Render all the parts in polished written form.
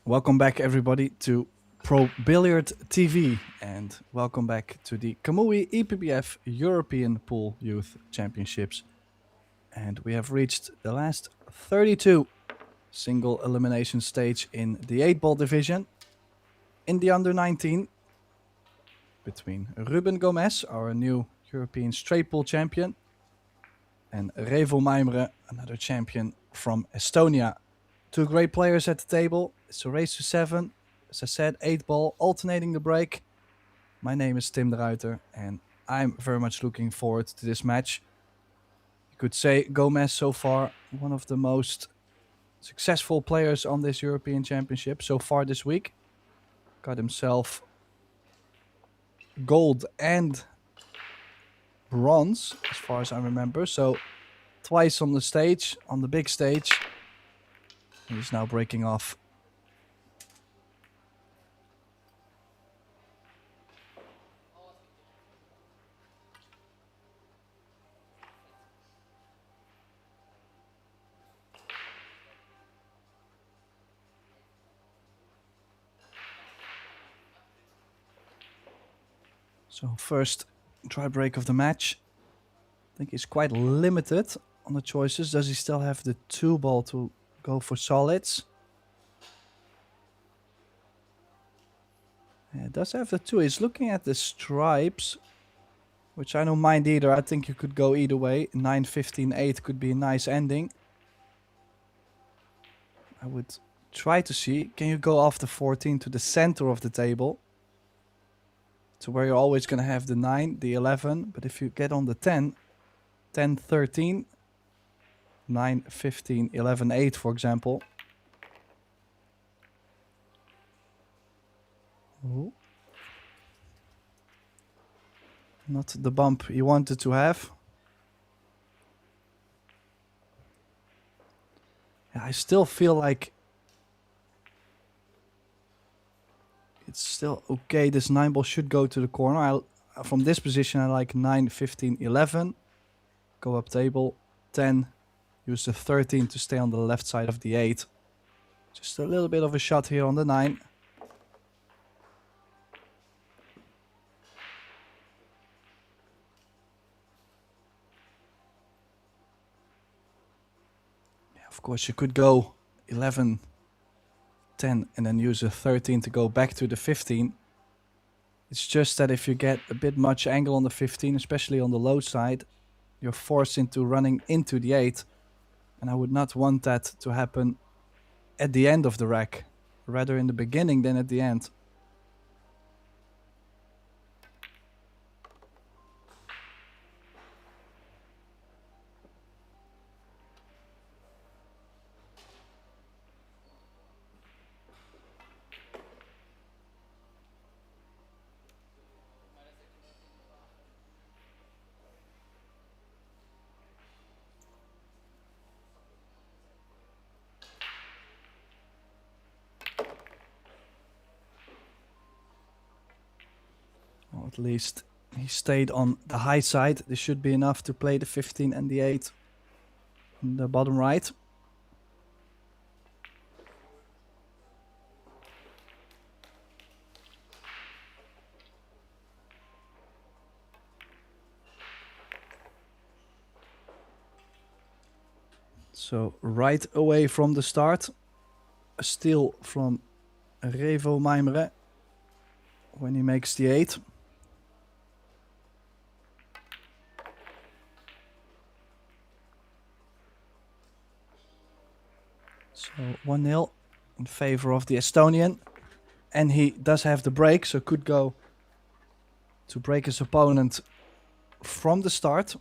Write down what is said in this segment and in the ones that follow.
Welcome back, everybody, to Pro Billiard TV, and welcome back to the Kamui EPBF European Pool Youth Championships. And we have reached the last 32 single elimination stage in the 8-ball division. In the under 19, between Ruben Gomez, our new European straight pool champion, and Revo Maimre, another champion from Estonia. Two great players at the table. It's a race to 7. As I said, 8-ball, alternating the break. My name is Tim de Ruiter, and I'm very much looking forward to this match. You could say Gomez so far, one of the most successful players on this European Championship so far this week. Got himself gold and bronze, as far as I remember. So twice on the stage, on the big stage. He's now breaking off. So first try break of the match. I think he's quite limited on the choices. Does he still have the 2-ball to go for solids? Yeah, it does have the 2. He's looking at the stripes, which I don't mind either. I think you could go either way. 9, 15, 8 could be a nice ending. I would try to see, can you go off the 14 to the center of the table? So where you're always going to have the 9, the 11. But if you get on the 10, 10, 13, 9, 15, 11, 8, for example. Ooh. Not the bump you wanted to have. Yeah, I still feel like it's still okay. This 9-ball should go to the corner. From this position, I like 9, 15, 11. Go up table. 10. Use the 13 to stay on the left side of the 8. Just a little bit of a shot here on the 9. Yeah, of course, you could go 11, 10, and then use a 13 to go back to the 15. It's just that if you get a bit much angle on the 15, especially on the low side, you're forced into running into the 8. And I would not want that to happen at the end of the rack. Rather in the beginning than at the end. Well, at least he stayed on the high side. This should be enough to play the 15 and the 8 in the bottom right. So right away from the start, a steal from Revo Maimre when he makes the 8. So 1-0 in favor of the Estonian. And he does have the break, so could go to break his opponent from the start.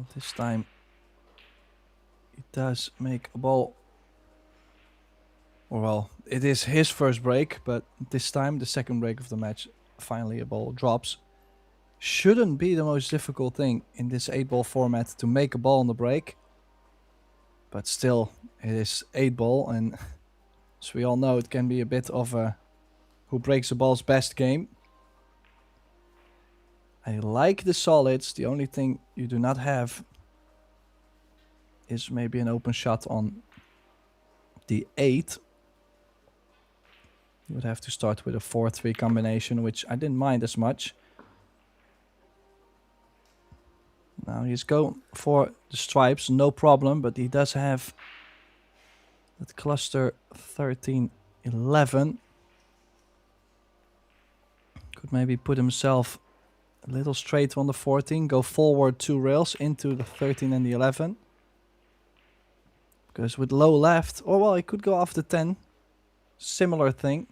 Well, this time he does make a ball. Or well, it is his first break, but this time, the second break of the match, finally a ball drops. Shouldn't be the most difficult thing in this 8-ball format to make a ball on the break. But still, it is 8-ball, and as we all know, it can be a bit of a who breaks the ball's best game. I like the solids. The only thing you do not have is maybe an open shot on the 8. You would have to start with a 4-3 combination, which I didn't mind as much. Now he's going for the stripes, no problem, but he does have that cluster 13-11. Could maybe put himself a little straight on the 14, go forward 2 rails into the 13 and the 11. Because with low left, or well, he could go off the 10. Similar thing.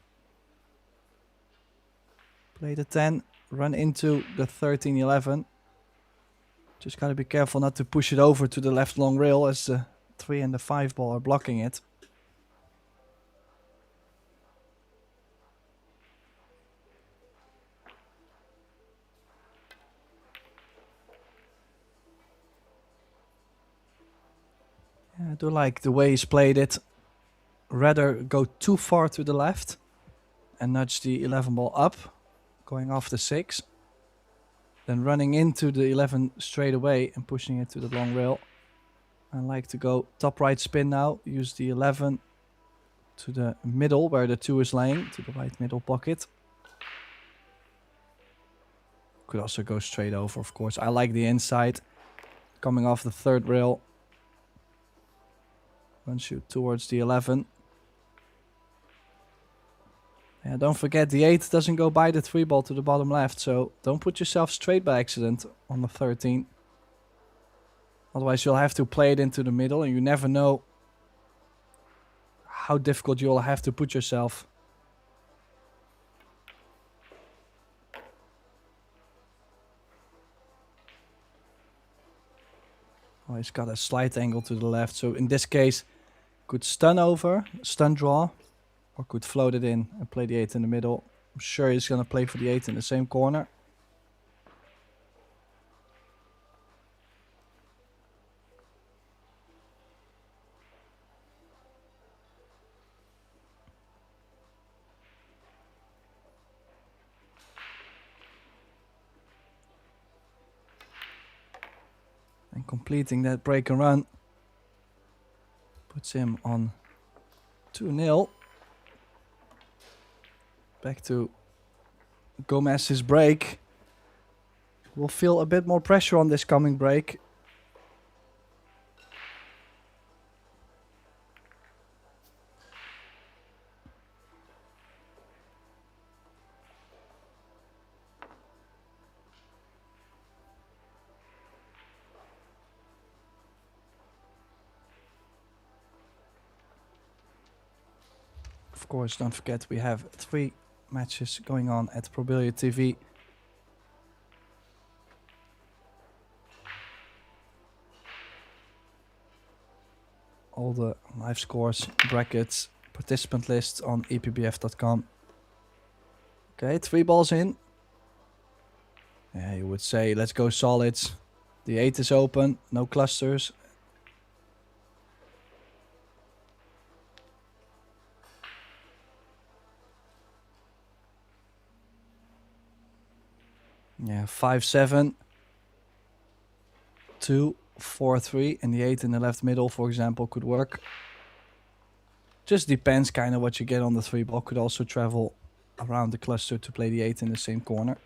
Play the 10, run into the 13-11. Just gotta be careful not to push it over to the left long rail as the 3 and the 5 ball are blocking it. Yeah, I do like the way he's played it. Rather go too far to the left and nudge the 11 ball up, going off the 6. Then running into the 11 straight away and pushing it to the long rail. I like to go top right spin now. Use the 11 to the middle where the 2 is laying, to the right middle pocket. Could also go straight over, of course. I like the inside. Coming off the 3rd rail. Run shoot towards the 11. Yeah, don't forget the 8 doesn't go by the 3 ball to the bottom left, so don't put yourself straight by accident on the 13. Otherwise you'll have to play it into the middle and you never know how difficult you'll have to put yourself. Oh, he's got a slight angle to the left, so in this case could stun over, stun draw. Or could float it in and play the 8 in the middle. I'm sure he's going to play for the 8 in the same corner. And completing that break and run puts him on 2-0. Back to Gomez's break. We'll feel a bit more pressure on this coming break. Of course, don't forget we have 3 matches going on at Pro Billiard TV. All the live scores, brackets, participant lists on EPBF.com. Okay, 3 balls in. Yeah, you would say let's go solids. The 8 is open, no clusters. Yeah, 5-7, 2, 4-3, and the 8 in the left middle, for example, could work. Just depends kind of what you get on the 3 ball. Could also travel around the cluster to play the 8 in the same corner.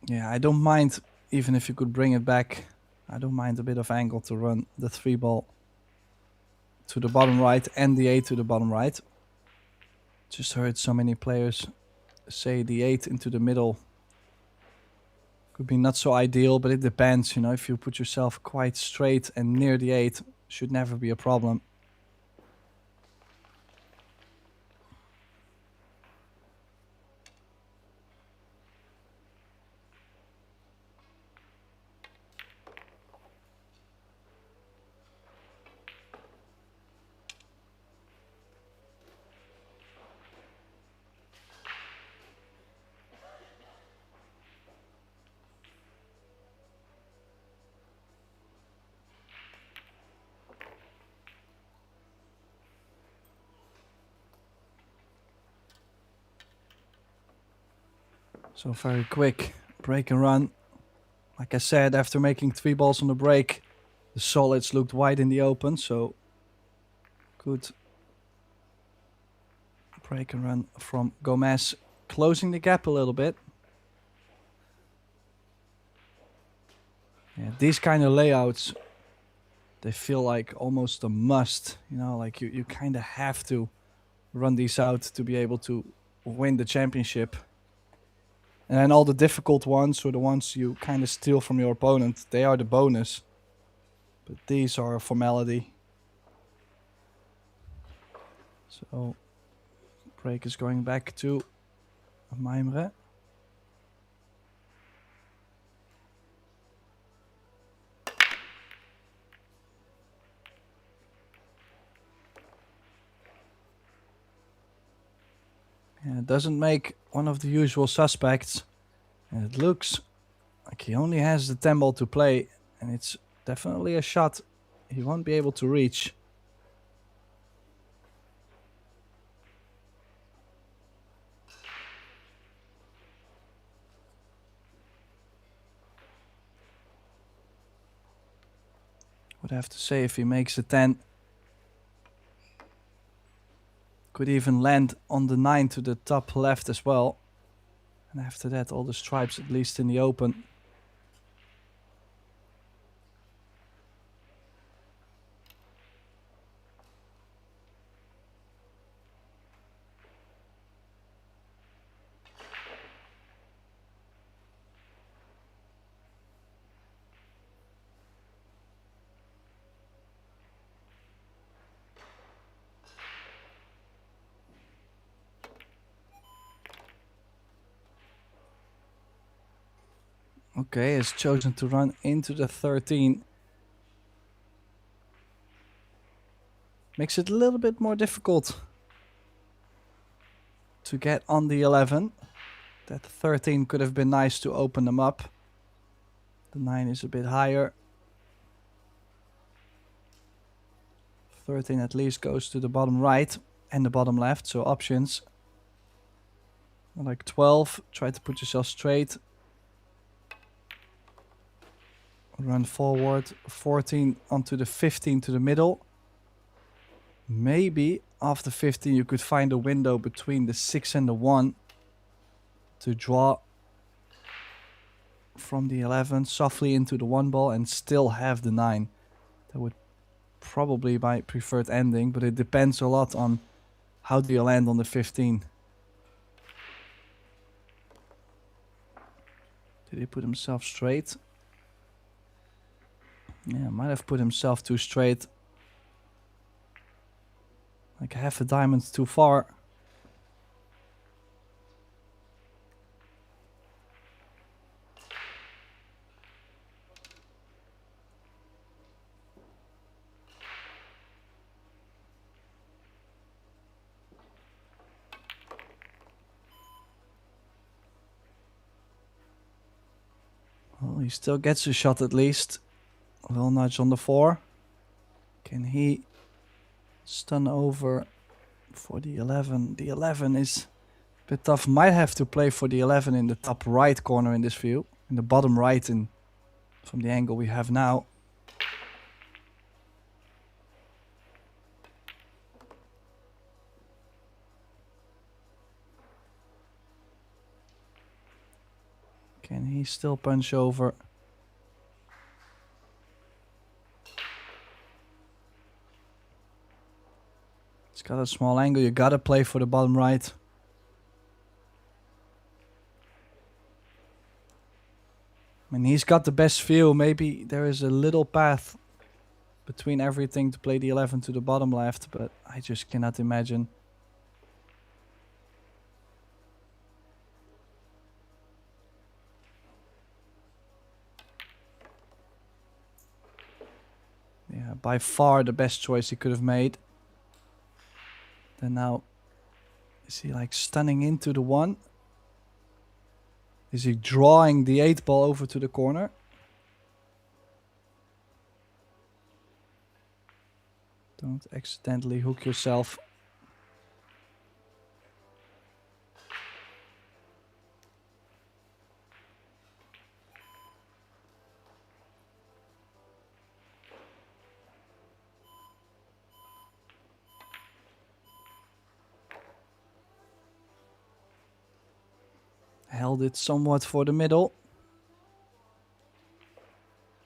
Yeah, I don't mind, even if you could bring it back, I don't mind a bit of angle to run the 3 ball to the bottom right and the 8 to the bottom right. Just heard so many players say the 8 into the middle could be not so ideal, but it depends, you know, if you put yourself quite straight and near the 8, should never be a problem. So very quick break and run. Like I said, after making 3 balls on the break, the solids looked wide in the open, so good break and run from Gomez, closing the gap a little bit. Yeah, these kind of layouts, they feel like almost a must, you know, like you kind of have to run these out to be able to win the championship. And then all the difficult ones, or the ones you kind of steal from your opponent, they are the bonus. But these are a formality. So, break is going back to Maimre. And it doesn't make one of the usual suspects. And it looks like he only has the 10 ball to play. And it's definitely a shot he won't be able to reach. Would have to say if he makes a 10, could even land on the 9 to the top left as well. And after that, all the stripes at least in the open. Okay, has chosen to run into the 13. Makes it a little bit more difficult to get on the 11. That 13 could have been nice to open them up. The 9 is a bit higher. 13 at least goes to the bottom right and the bottom left, so options. Like 12, try to put yourself straight. Run forward, 14 onto the 15 to the middle. Maybe after 15 you could find a window between the 6 and the 1 to draw from the 11 softly into the 1 ball and still have the 9. That would probably be my preferred ending, but it depends a lot on how do you land on the 15. Did he put himself straight? Yeah, might have put himself too straight. Like half a diamond too far. Well, he still gets a shot at least. A little nudge on the 4. Can he stun over for the 11? The 11 is a bit tough. Might have to play for the 11 in the top right corner in this view. In the bottom right from the angle we have now. Can he still punch over? It's got a small angle. You gotta play for the bottom right. I mean, he's got the best feel. Maybe there is a little path between everything to play the 11 to the bottom left, but I just cannot imagine. Yeah, by far the best choice he could have made. Then now, is he like stunning into the 1? Is he drawing the 8 ball over to the corner? Don't accidentally hook yourself. Held it somewhat for the middle.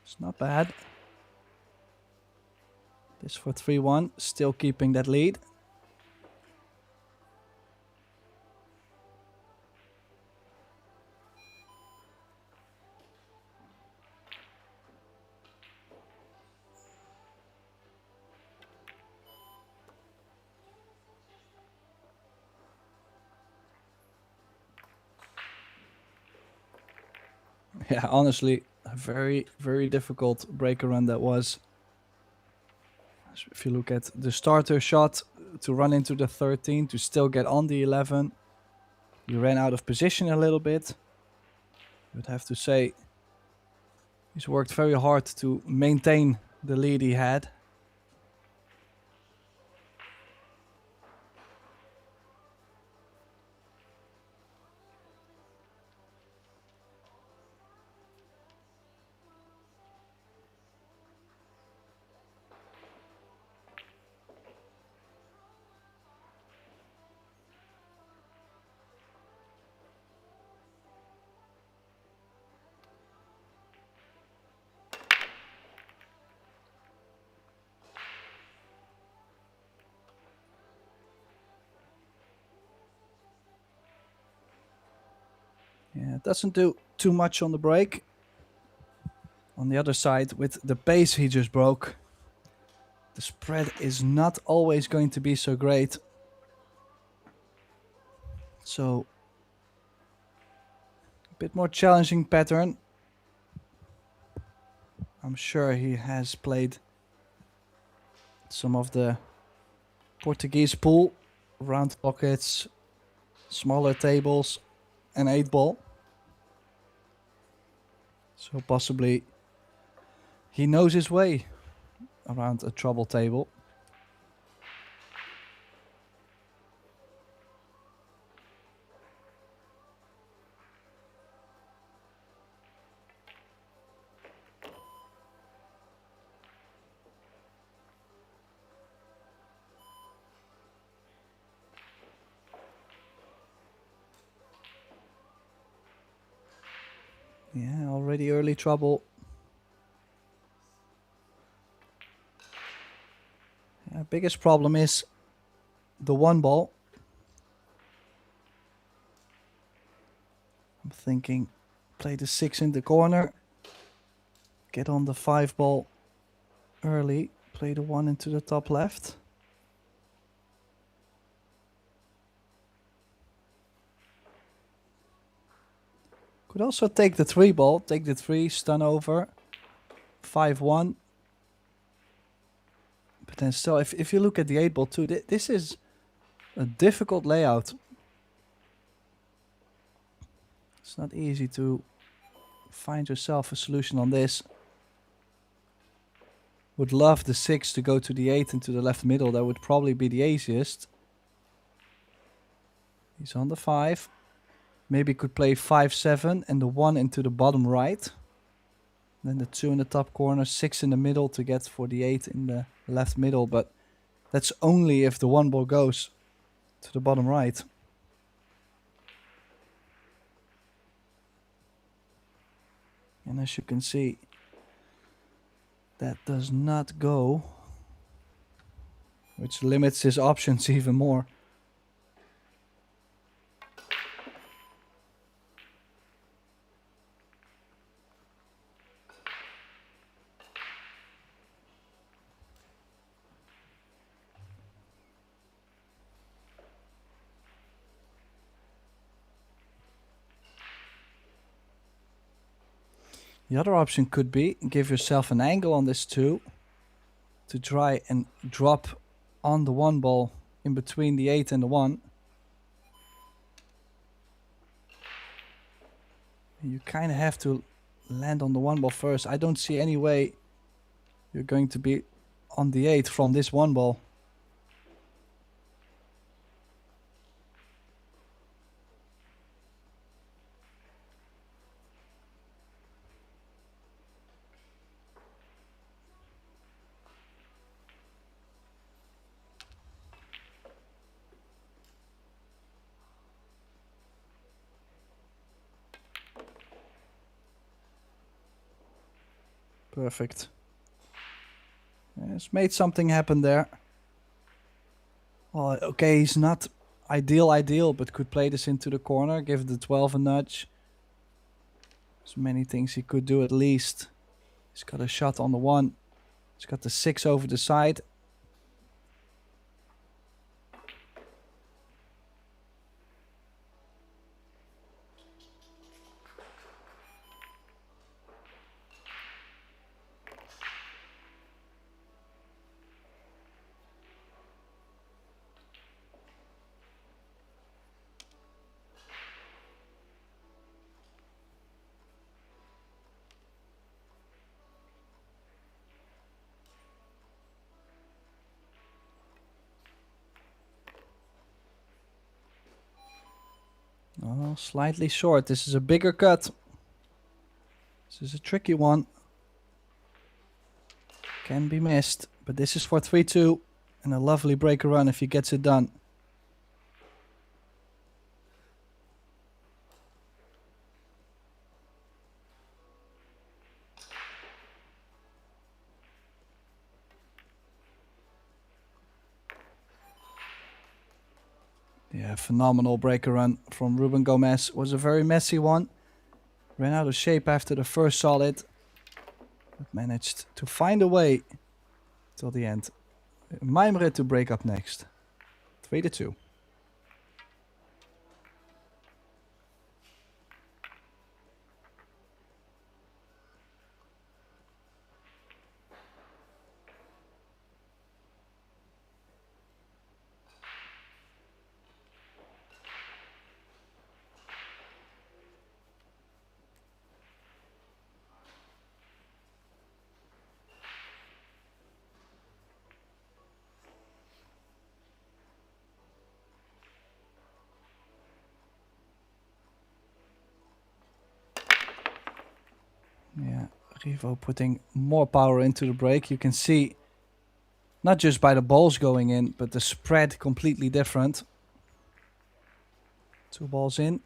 It's not bad. This for 3-1, still keeping that lead. Yeah, honestly, a very, very difficult breaker run that was. If you look at the starter shot to run into the 13, to still get on the 11, you ran out of position a little bit. I would have to say he's worked very hard to maintain the lead he had. Yeah, it doesn't do too much on the break. On the other side, with the pace he just broke, the spread is not always going to be so great. So, a bit more challenging pattern. I'm sure he has played some of the Portuguese pool, round pockets, smaller tables, and 8 ball. So possibly he knows his way around a trouble table. Yeah, already early trouble. Yeah, biggest problem is the 1 ball. I'm thinking play the 6 in the corner, get on the 5 ball early, play the 1 into the top left. Could also take the 3 ball, take the 3, stun over, 5-1. But then still, if you look at the 8 ball too, this is a difficult layout. It's not easy to find yourself a solution on this. Would love the 6 to go to the 8 into the left middle. That would probably be the easiest. He's on the 5. Maybe could play 5-7 and the 1 into the bottom right. Then the 2 in the top corner, 6 in the middle to get for the 8 in the left middle. But that's only if the 1 ball goes to the bottom right. And as you can see, that does not go, which limits his options even more. The other option could be give yourself an angle on this 2 to try and drop on the 1 ball in between the 8 and the 1. You kind of have to land on the 1 ball first. I don't see any way you're going to be on the 8 from this 1 ball. Perfect. Has made something happen there. Well, okay, he's not ideal, but could play this into the corner, give the 12 a nudge. There's many things he could do at least. He's got a shot on the 1. He's got the 6 over the side. Oh, slightly short. This is a bigger cut. This is a tricky one. Can be missed, but this is for 3-2 and a lovely breaker run if he gets it done. Yeah, phenomenal breaker run from Ruben Gomez. Was a very messy one. Ran out of shape after the first solid, but managed to find a way till the end. Maimre to break up next. 3-2. Yeah, Rivo putting more power into the break. You can see, not just by the balls going in, but the spread completely different. 2 balls in.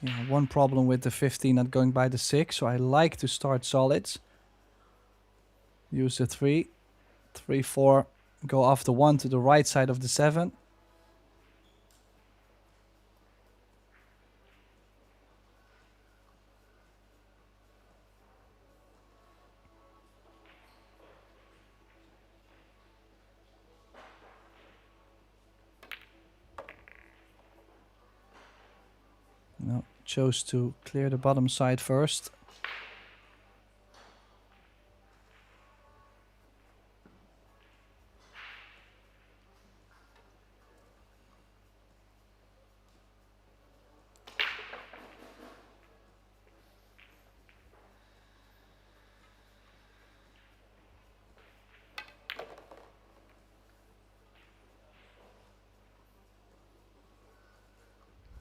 Yeah, one problem with the 15 not going by the 6, so I like to start solids. Use the 3, 3, 4, go off the 1 to the right side of the 7. No, chose to clear the bottom side first.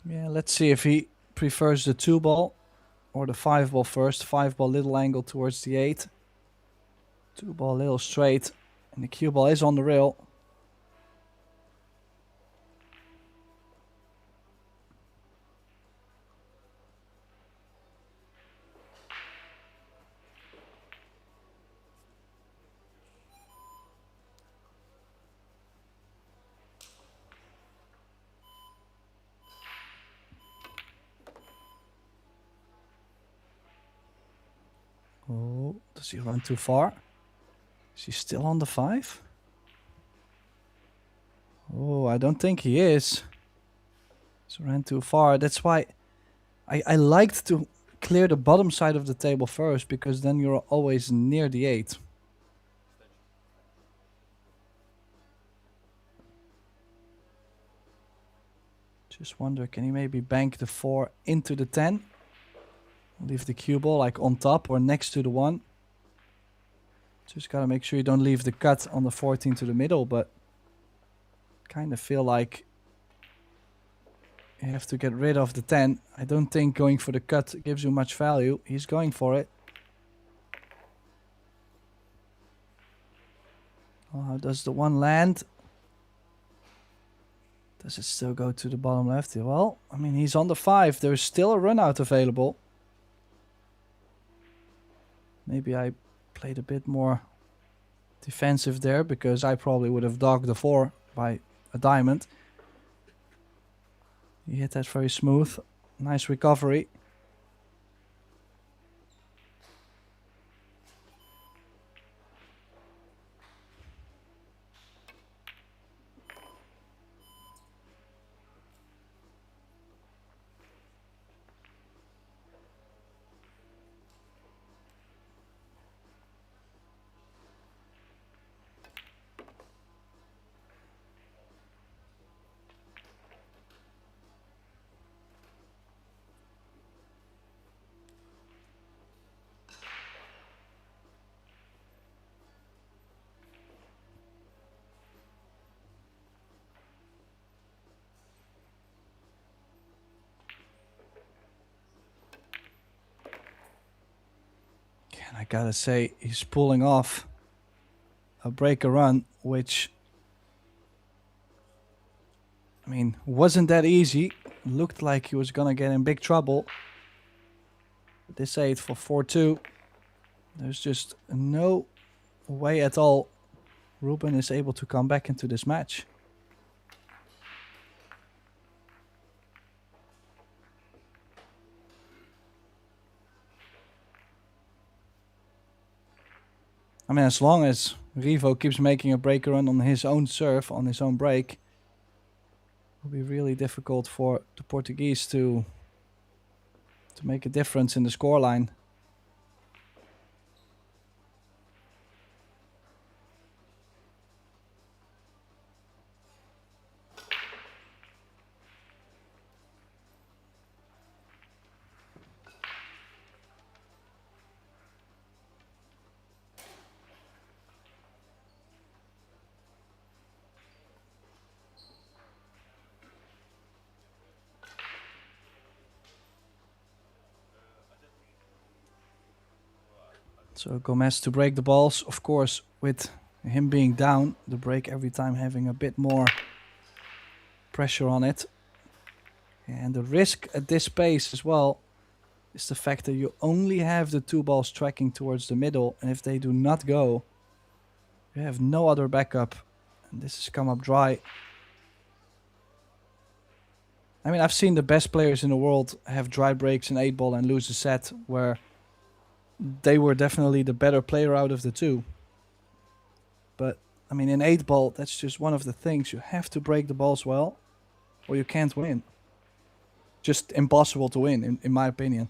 Yeah, let's see if he prefers the 2 ball or the 5 ball first. 5 ball little angle towards the 8. 2 ball little straight And the cue ball is on the rail. Oh, does he run too far? Is he still on the 5? Oh, I don't think he is. He ran too far. That's why I liked to clear the bottom side of the table first, because then you're always near the 8. Just wonder, can he maybe bank the 4 into the 10? Leave the cue ball like on top or next to the 1. Just gotta make sure you don't leave the cut on the 14 to the middle, but kind of feel like you have to get rid of the 10. I don't think going for the cut gives you much value. He's going for it. Oh, how does the 1 land? Does it still go to the bottom left? Well, I mean, he's on the 5. There's still a run out available. Maybe I played a bit more defensive there, because I probably would have dogged the 4 by a diamond. He hit that very smooth. Nice recovery. And I gotta say, he's pulling off a breaker run, which, I mean, wasn't that easy. Looked like he was gonna get in big trouble. This 8 for 4-2. There's just no way at all Ruben is able to come back into this match. I mean, as long as Rivo keeps making a breaker run on his own serve, on his own break, it will be really difficult for the Portuguese to make a difference in the scoreline. So Gomez to break the balls, of course, with him being down, the break every time having a bit more pressure on it. And the risk at this pace as well is the fact that you only have the 2 balls tracking towards the middle, and if they do not go, you have no other backup. And this has come up dry. I mean, I've seen the best players in the world have dry breaks in 8 ball and lose a set, where they were definitely the better player out of the 2. But, I mean, in 8 ball, that's just one of the things. You have to break the balls well, or you can't win. Just impossible to win, in my opinion.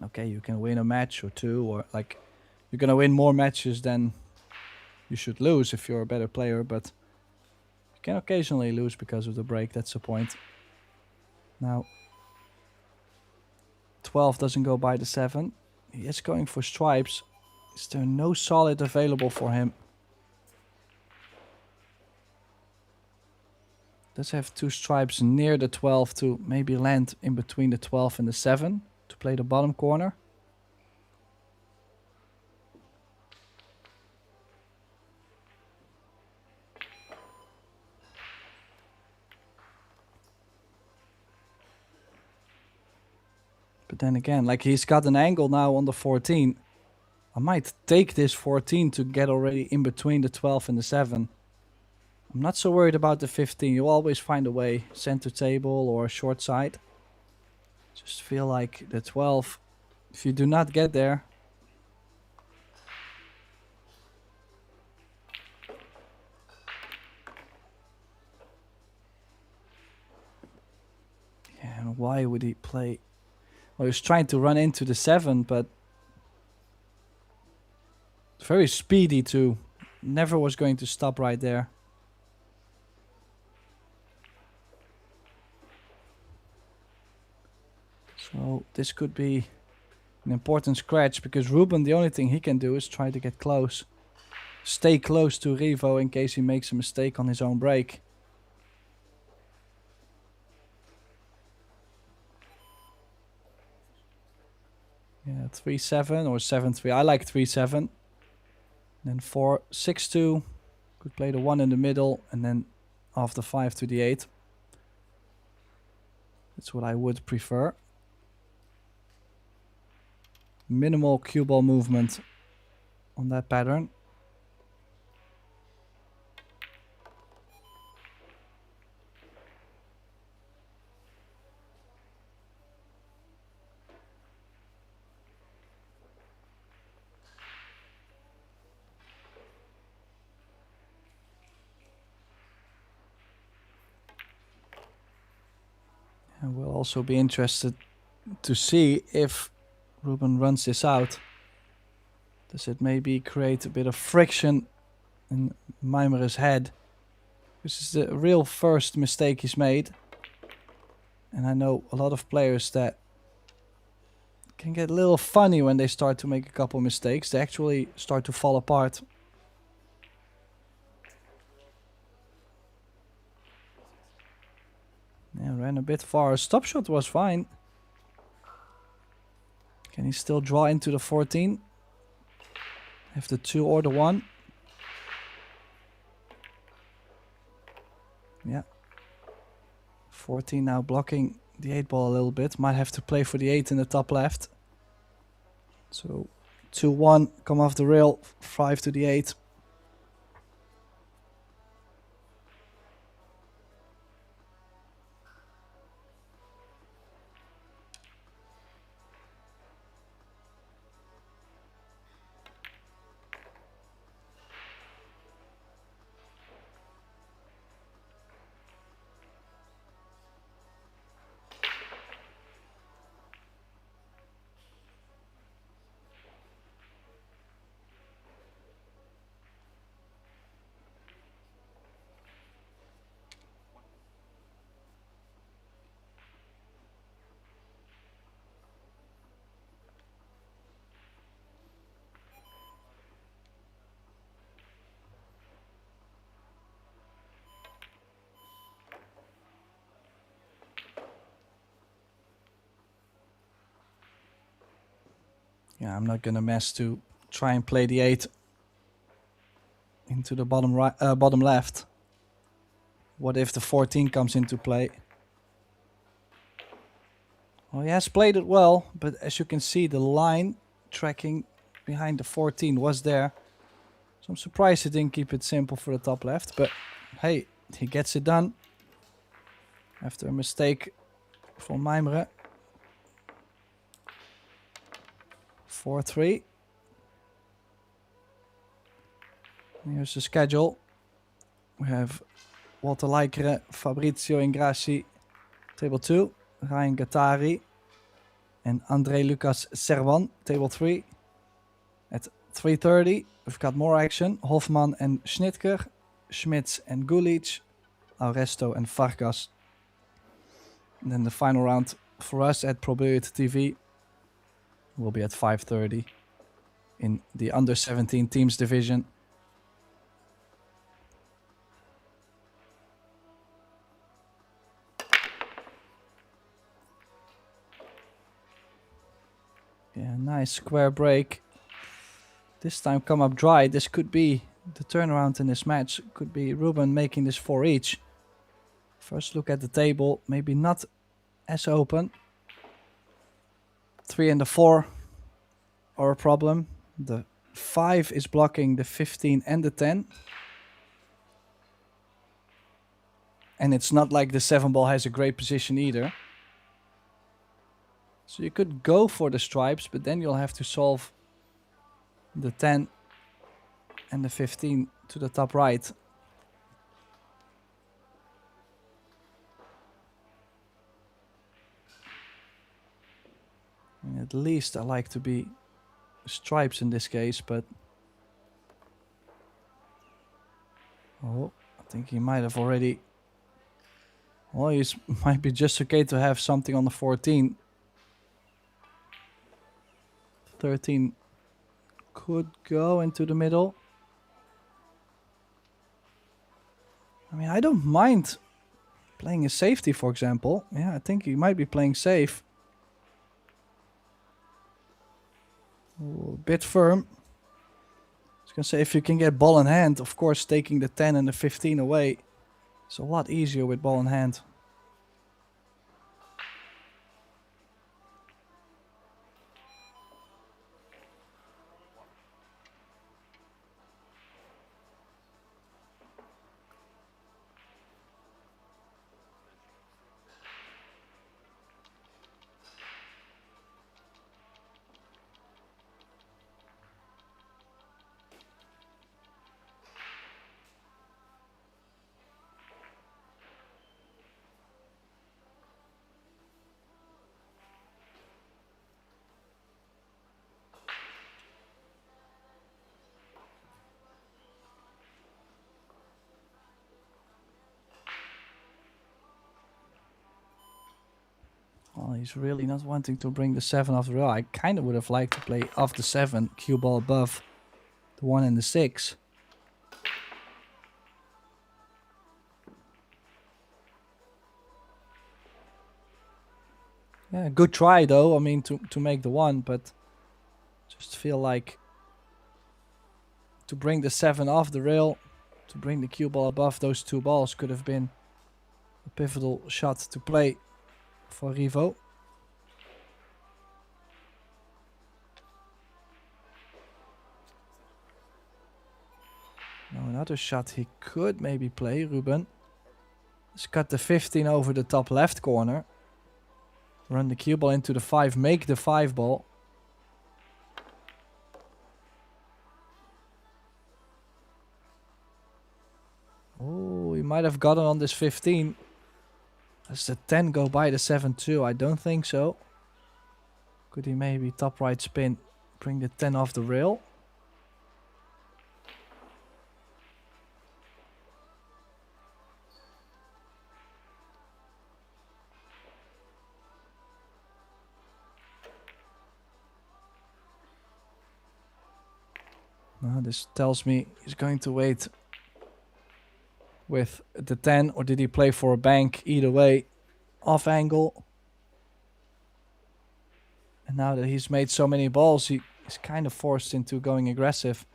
Okay, you can win a match or 2, or like, you're gonna win more matches than you should lose if you're a better player, but you can occasionally lose because of the break. That's the point. Now, 12 doesn't go by the 7. He is going for stripes. Is there no solid available for him? Does have 2 stripes near the 12 to maybe land in between the 12 and the 7 to play the bottom corner. But then again, like he's got an angle now on the 14. I might take this 14 to get already in between the 12 and the 7. I'm not so worried about the 15. You'll always find a way, center table or short side. Just feel like the 12, if you do not get there, yeah, and why would he play? Well, he was trying to run into the 7, but very speedy too. Never was going to stop right there. So this could be an important scratch because Ruben, the only thing he can do is try to get close. Stay close to Revo in case he makes a mistake on his own break. Yeah, 3-7 or 7-3. I like 3-7. Then 4-6-2. Could play the 1 in the middle and then after 5 to the 8. That's what I would prefer. Minimal cue ball movement on that pattern. And we'll also be interested to see if Ruben runs this out. Does it maybe create a bit of friction in Maimere's head? This is the real first mistake he's made. And I know a lot of players that can get a little funny when they start to make a couple mistakes. They actually start to fall apart. Yeah, ran a bit far. Stop shot was fine. Can he still draw into the 14? Have the 2 or the 1. Yeah. 14 now blocking the 8 ball a little bit. Might have to play for the 8 in the top left. So 2-1, come off the rail, 5 to the 8. Yeah, I'm not gonna mess to try and play the 8 into the bottom right, bottom left. What if the 14 comes into play? Well, he has played it well, but as you can see, the line tracking behind the 14 was there. So I'm surprised he didn't keep it simple for the top left, but hey, he gets it done. After a mistake from Maimere. 4-3. Here's the schedule. We have Walter Laikere, Fabrizio Ingrassi, table 2. Ryan Gattari and Andre Lucas Servan, table 3. At 3:30, we've got more action. Hofman and Schnitker, Schmitz and Gulic, Auresto and Farkas. And then the final round for us at Podcetrtek TV will be at 5:30 in the under 17 teams division. Yeah, nice square break. This time come up dry. This could be the turnaround in this match. Could be Ruben making this 4 each. First look at the table. Maybe not as open. 3 and the 4 are a problem. The 5 is blocking the 15 and the 10. And it's not like the 7 ball has a great position either. So you could go for the stripes, but then you'll have to solve the 10 and the 15 to the top right. And at least I like to be stripes in this case, but... Oh, I think he might have already... Well, he might be just okay to have something on the 14. 13 could go into the middle. I mean, I don't mind playing a safety, for example. Yeah, I think he might be playing safe. Ooh, a bit firm. I was going to say, if you can get ball in hand, of course, taking the 10 and the 15 away is a lot easier with ball in hand. Well, he's really not wanting to bring the 7 off the rail. I kind of would have liked to play off the 7, cue ball above the 1 and the 6. Yeah, good try though, I mean, to make the 1, but just feel like to bring the 7 off the rail, to bring the cue ball above those 2 balls could have been a pivotal shot to play for Rivo. Now another shot he could maybe play, Ruben. Let's cut the 15 over the top left corner. Run the cue ball into the 5, make the 5 ball. Oh, he might have gotten on this 15. Does the 10 go by the 7 too? I don't think so. Could he maybe top right spin, bring the 10 off the rail? No, this tells me he's going to wait with the 10, or did he play for a bank? Either way, off angle. And now that he's made so many balls, he is kind of forced into going aggressive.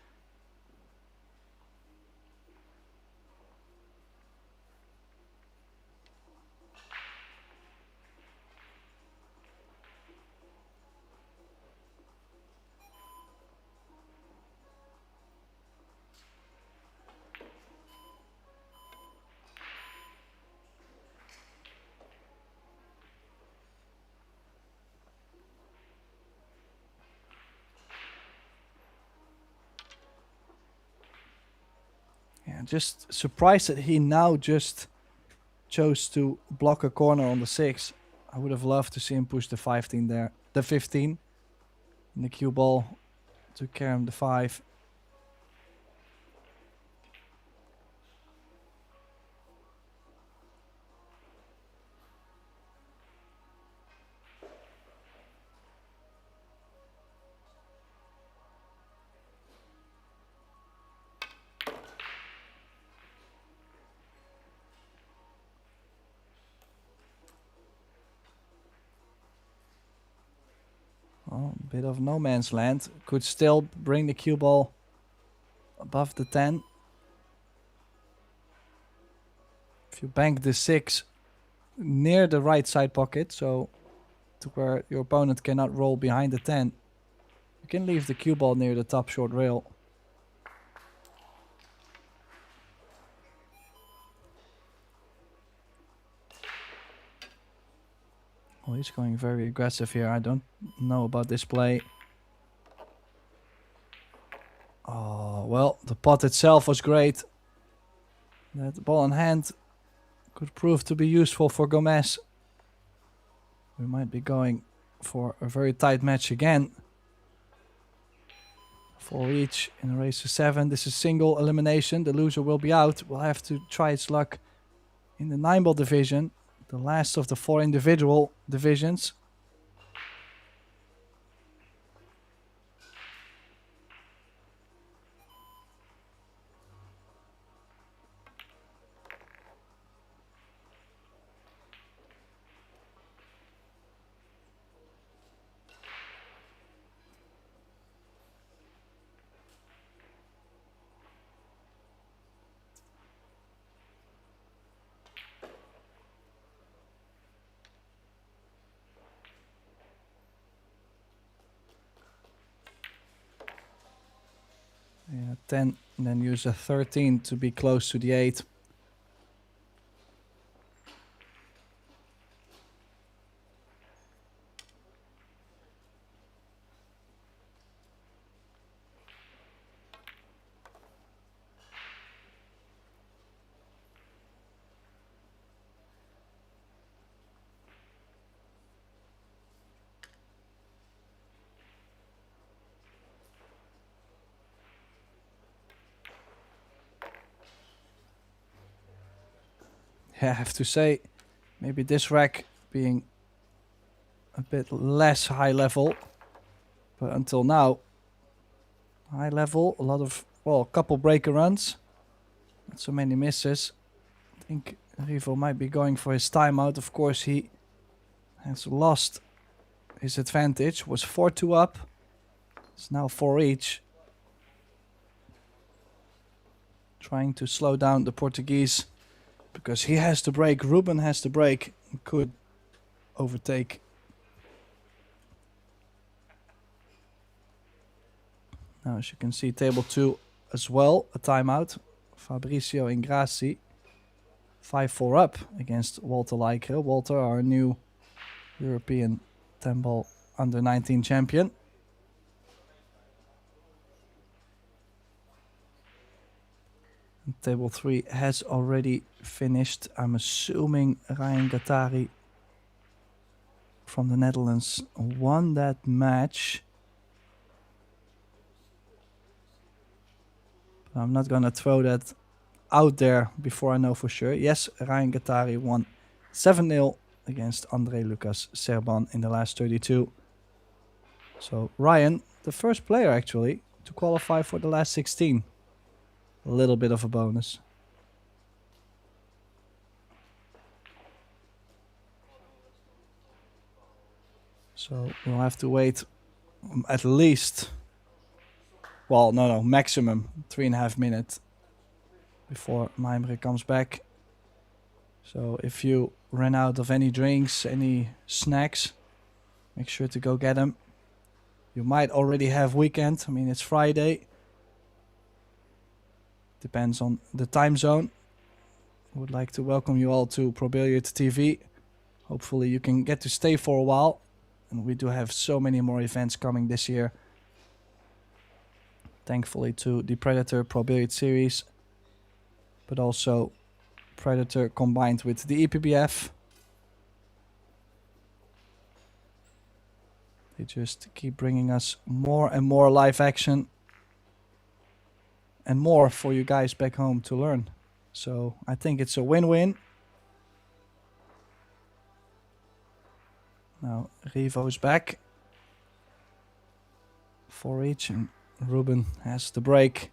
Yeah, just surprised that he now just chose to block a corner on the 6. I would have loved to see him push the 15 there. The 15. And the cue ball to carry him the 5. Well, Bit of no man's land. Could still bring the cue ball above the 10. If you bank the 6 near the right side pocket, so to where your opponent cannot roll behind the 10, you can leave the cue ball near the top short rail. Oh, he's going very aggressive here. I don't know about this play. Oh, well, the pot itself was great. That ball in hand could prove to be useful for Gomez. We might be going for a very tight match again. 4 each in a race to 7. This is single elimination. The loser will be out. Will have to try its luck in the 9-ball division. The last of the 4 individual divisions. Yeah, 10, and then use a 13 to be close to the 8. Yeah, I have to say, maybe this rack being a bit less high level, but until now, high level, a lot of, well, a couple breaker runs, not so many misses. I think Rivo might be going for his timeout. Of course, he has lost his advantage, was 4-2 up, it's now 4 each. Trying to slow down the Portuguese, because he has to break, Ruben has to break, could overtake. Now, as you can see, table 2 as well, a timeout. Fabricio Ingrassi, 5-4 up against Walter Leikre. Walter, our new European 10-ball under-19 champion. And table 3 has already finished. I'm assuming Ryan Gattari from the Netherlands won that match. But I'm not gonna throw that out there before I know for sure. Yes, Ryan Gattari won 7-0 against André Lucas Serban in the last 32. So Ryan, the first player actually to qualify for the last 16. A little bit of a bonus. So we'll have to wait at least, well, no, maximum 3.5 minutes before Maimre comes back. So if you ran out of any drinks, any snacks, make sure to go get them. You might already have weekend. I mean, it's Friday. Depends on the time zone. I would like to welcome you all to Pro Billiard TV. Hopefully you can get to stay for a while. And we do have so many more events coming this year. Thankfully to the Predator Pro Billiard Series. But also Predator combined with the EPBF. They just keep bringing us more and more live action. And more for you guys back home to learn. So I think it's a win-win. Now Rivo's back. 4 each and Ruben has the break.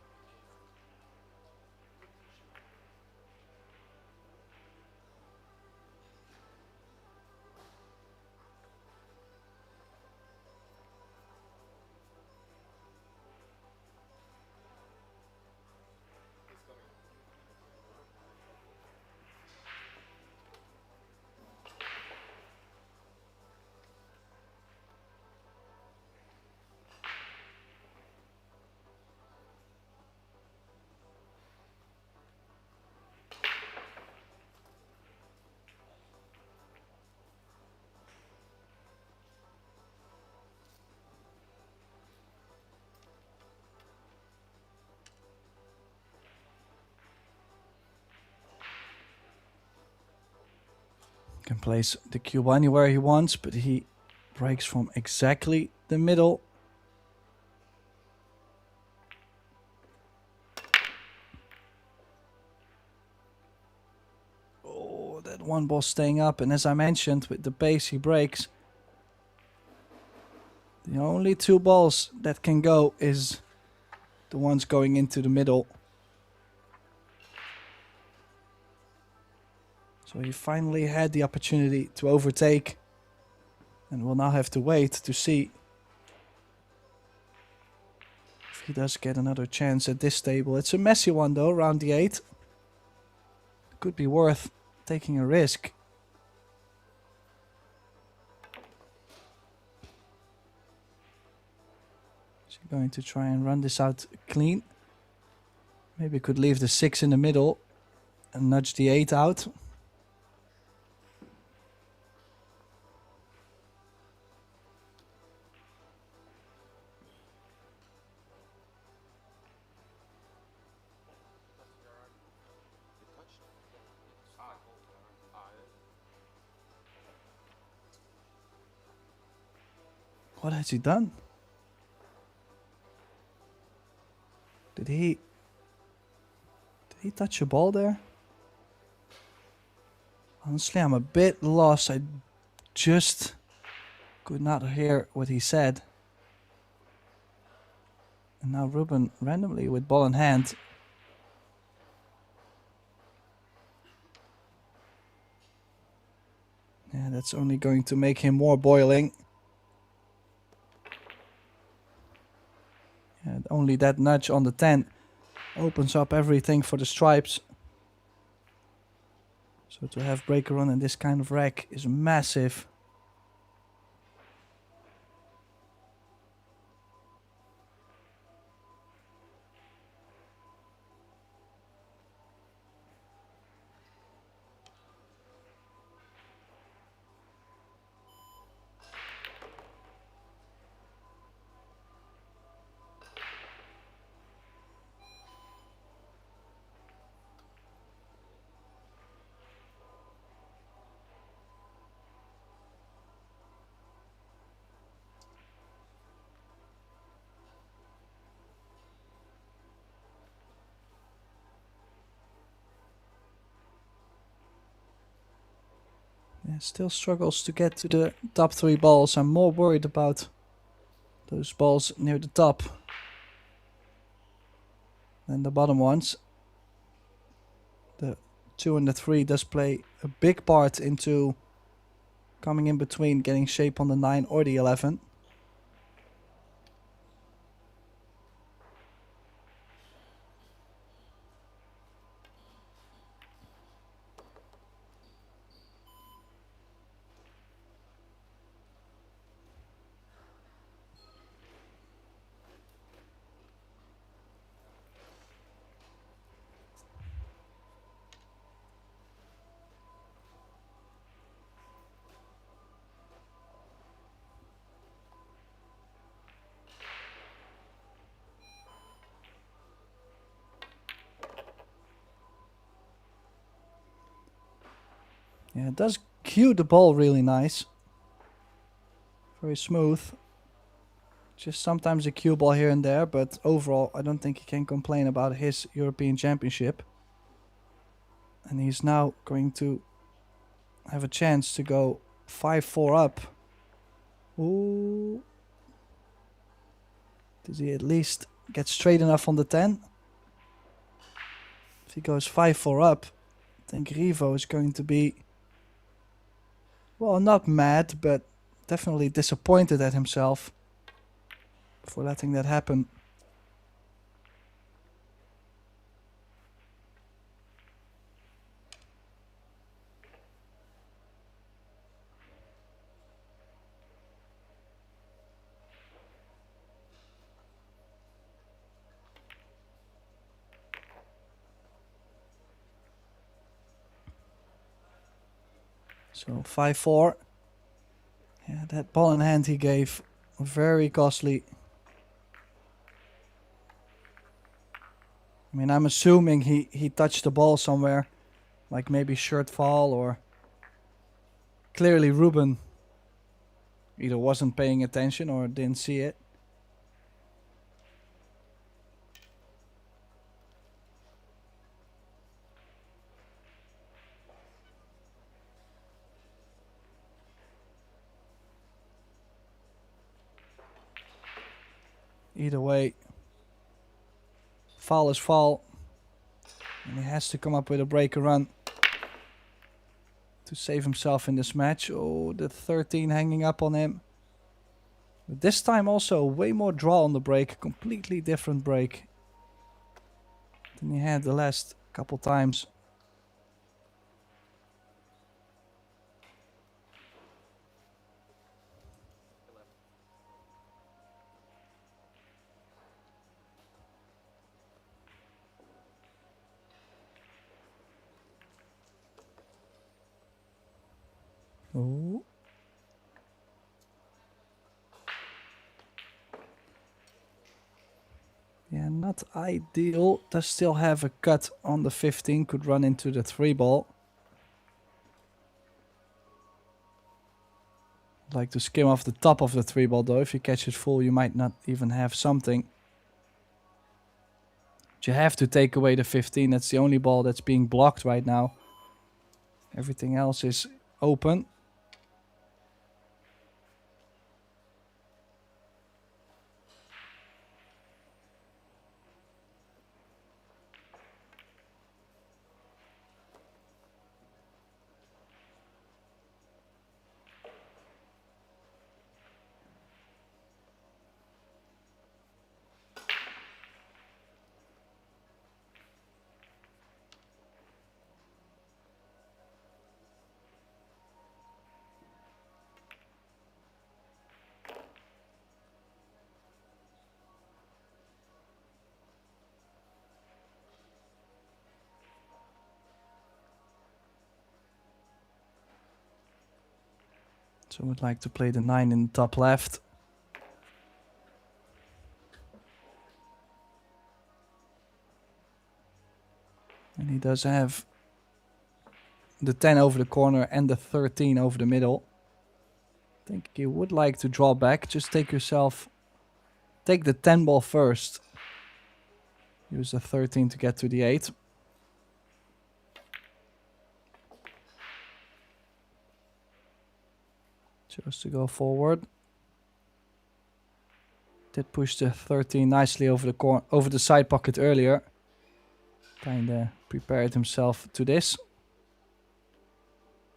Can place the cue anywhere he wants, but he breaks from exactly the middle. Oh, that one ball staying up, and as I mentioned, with the pace he breaks, the only two balls that can go is the ones going into the middle. So he finally had the opportunity to overtake, and we'll now have to wait to see if he does get another chance at this table. It's a messy one though, round the 8. Could be worth taking a risk. Is he going to try and run this out clean? Maybe could leave the 6 in the middle and nudge the 8 out. What has he done? Did he touch a ball there? Honestly, I'm a bit lost. I just could not hear what he said. And now Ruben randomly with ball in hand. Yeah, that's only going to make him more boiling. And only that nudge on the 10 opens up everything for the stripes. So to have breaker run in this kind of rack is massive. Yeah, still struggles to get to the top 3 balls. I'm more worried about those balls near the top than the bottom ones. The 2 and the 3 does play a big part into coming in between, getting shape on the 9 or the 11. Yeah, it does cue the ball really nice. Very smooth. Just sometimes a cue ball here and there, but overall I don't think he can complain about his European Championship. And he's now going to have a chance to go 5-4 up. Ooh. Does he at least get straight enough on the 10? If he goes 5-4 up, I think Rivo is going to be, well, not mad, but definitely disappointed at himself for letting that happen. So 5-4. Yeah, that ball in hand he gave, very costly. I mean, I'm assuming he touched the ball somewhere, like maybe shirt fall or Clearly Ruben either wasn't paying attention or didn't see it. Either way, foul is foul. And he has to come up with a break or run to save himself in this match. Oh, the 13 hanging up on him. But this time also way more draw on the break. Completely different break than he had the last couple times. Oh. Yeah, not ideal. Does still have a cut on the 15. Could run into the 3 ball. I'd like to skim off the top of the 3 ball though. If you catch it full, you might not even have something. But you have to take away the 15. That's the only ball that's being blocked right now. Everything else is open. So I would like to play the 9 in the top left. And he does have the 10 over the corner and the 13 over the middle. I think you would like to draw back. Just take the 10 ball first. Use the 13 to get to the 8. Chose to go forward. Did push the 13 nicely over the side pocket earlier. Kinda prepared himself to this.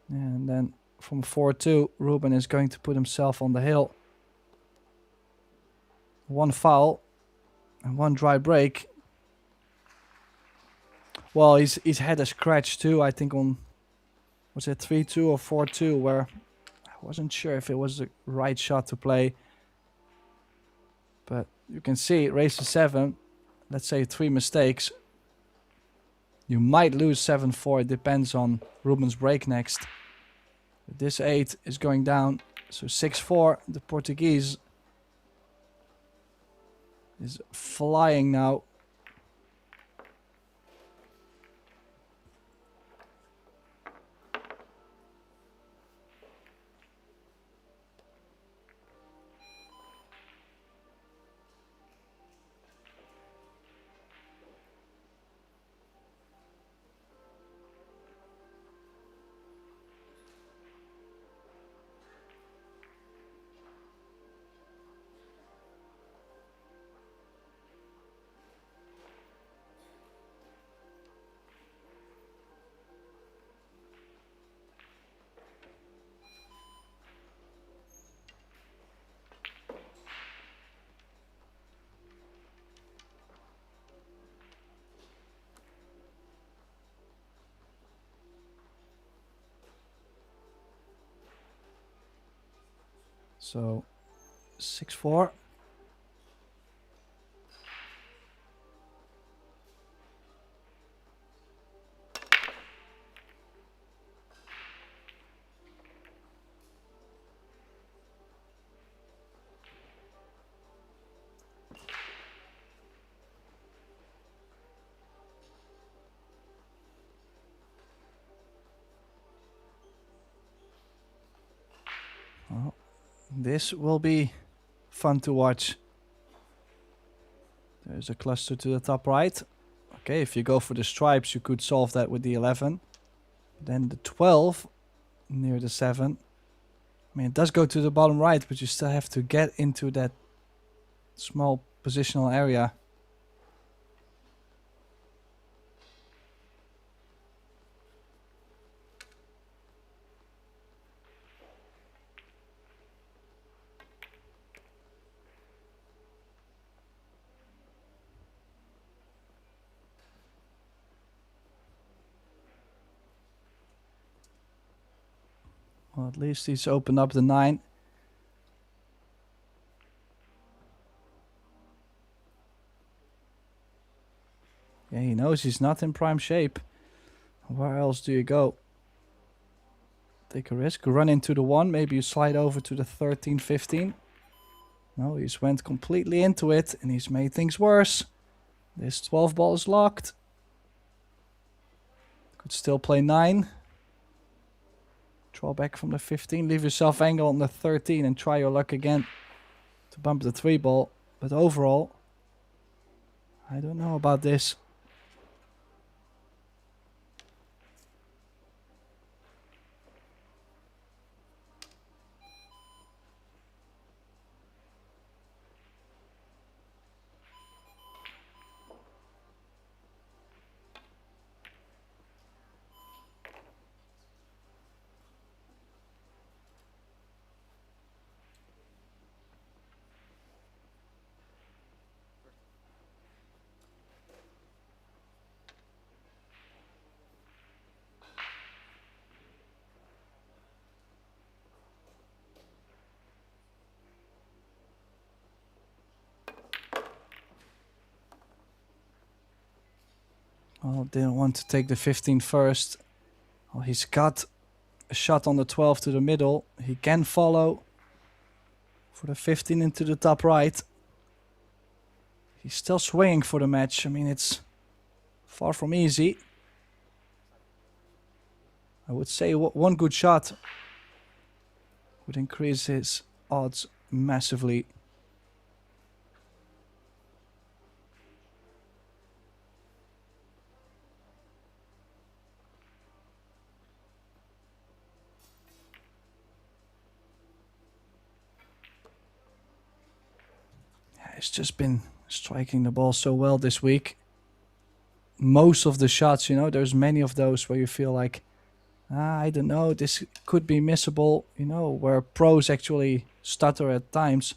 And then from 4-2, Ruben is going to put himself on the hill. 1 foul and 1 dry break. Well, he's had a scratch too, I think on, was it 3-2 or 4-2, where I wasn't sure if it was the right shot to play. But you can see, raise to 7, let's say 3 mistakes. You might lose 7-4, it depends on Ruben's break next. But this 8 is going down, so 6-4, the Portuguese is flying now. So 6-4. Well, this will be fun to watch. There's a cluster to the top right. Okay, if you go for the stripes, you could solve that with the 11. Then the 12 near the 7. I mean, it does go to the bottom right, but you still have to get into that small positional area. Well, at least he's opened up the 9. Yeah, he knows he's not in prime shape. Where else do you go? Take a risk, run into the 1, maybe you slide over to the 13, 15. No, he's went completely into it and he's made things worse. This 12 ball is locked. Could still play 9. Draw back from the 15, leave yourself angle on the 13 and try your luck again to bump the 3 ball. But overall, I don't know about this. Well, didn't want to take the 15 first. Well, he's got a shot on the 12 to the middle. He can follow for the 15 into the top right. He's still swinging for the match. I mean, it's far from easy. I would say one good shot would increase his odds massively. He's just been striking the ball so well this week. Most of the shots, you know, there's many of those where you feel like, I don't know, this could be missable, you know, where pros actually stutter at times.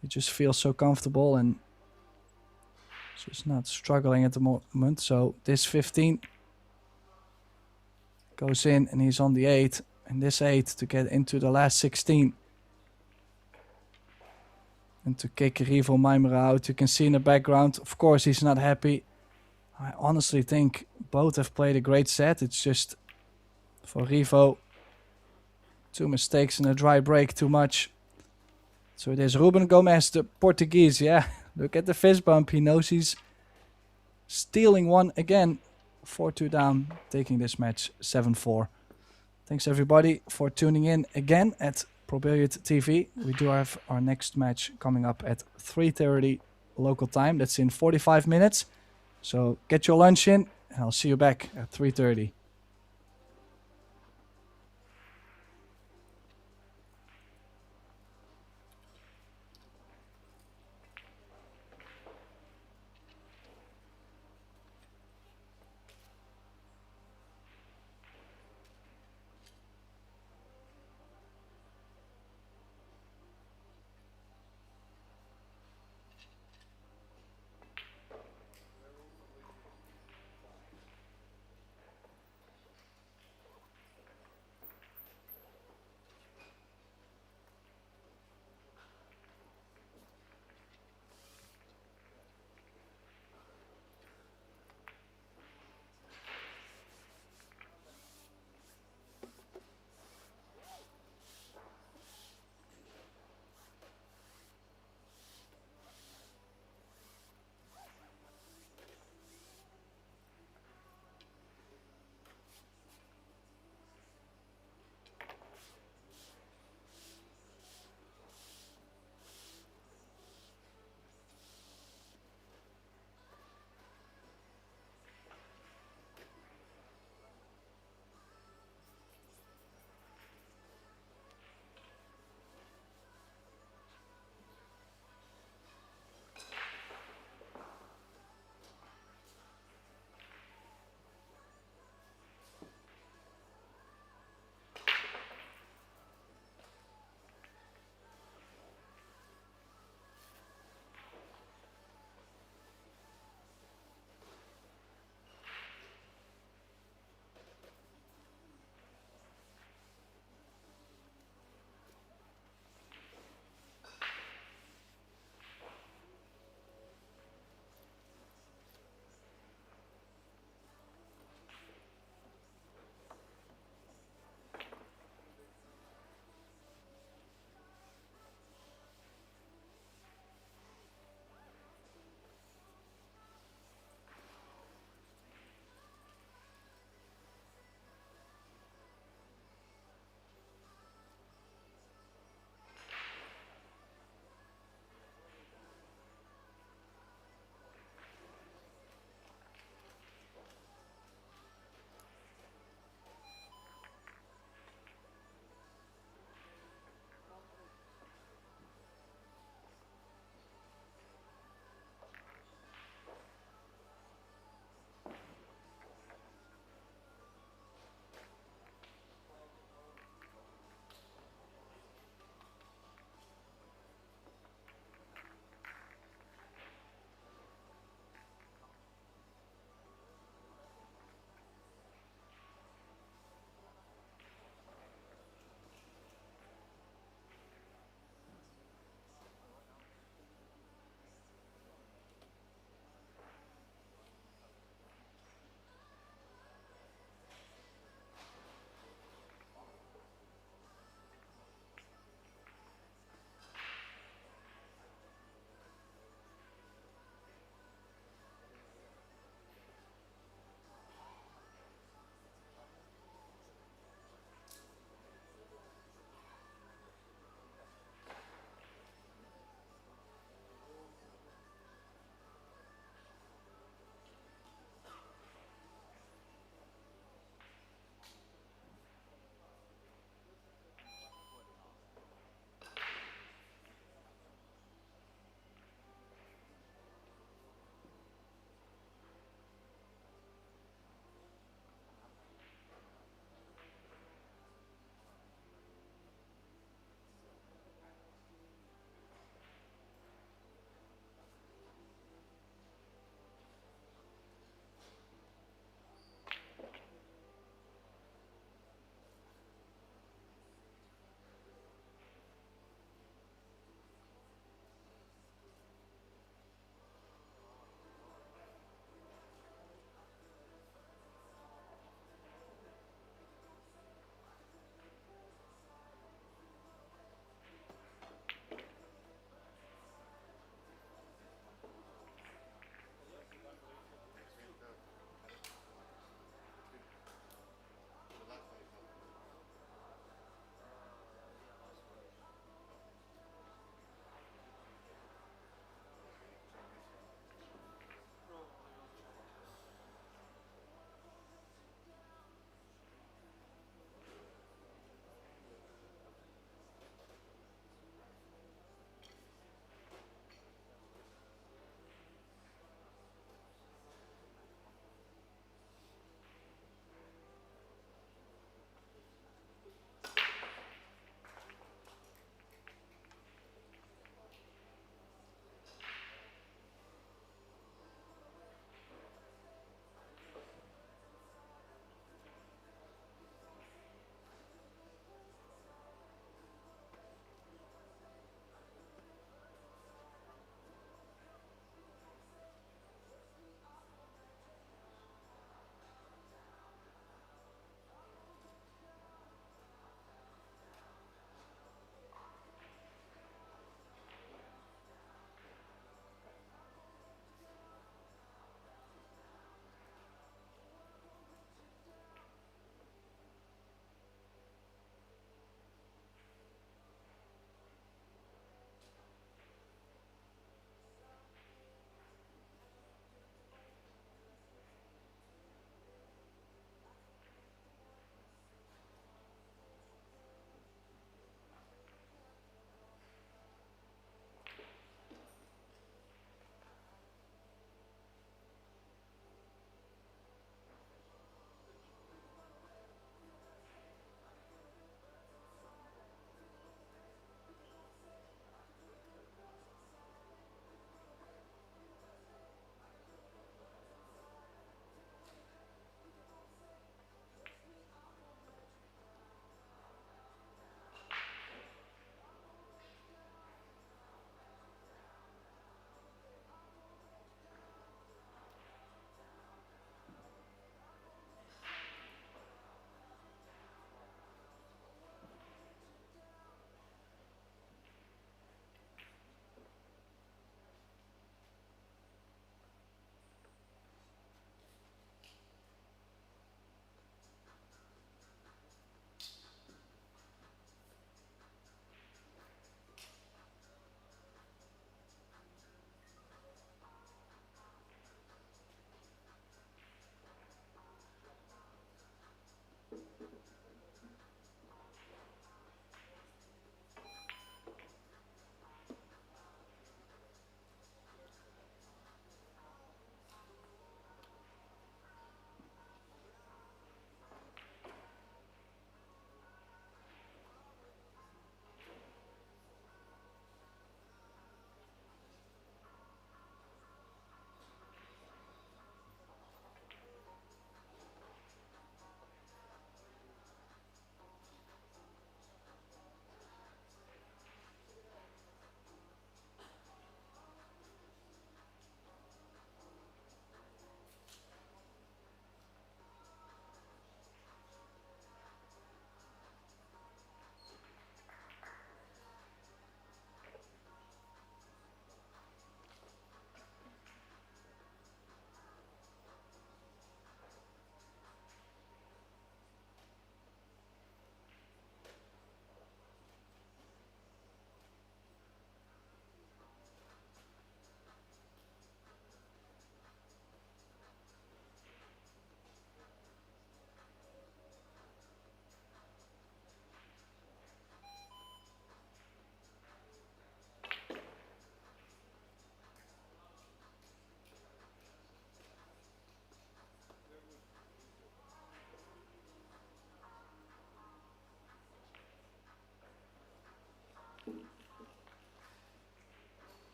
They just feel so comfortable and just not struggling at the moment. So this 15 goes in and he's on the 8. And this 8 to get into the last 16. And to kick Rivo Maimere out. You can see in the background, of course, he's not happy. I honestly think both have played a great set. It's just for Rivo, 2 mistakes and a dry break too much. So it is Ruben Gomez, the Portuguese. Yeah, look at the fist bump. He knows he's stealing one again. 4-2 down, taking this match 7-4. Thanks everybody for tuning in again at Pro Billiard TV. We do have our next match coming up at 3:30 local time. That's in 45 minutes. So get your lunch in and I'll see you back at 3:30.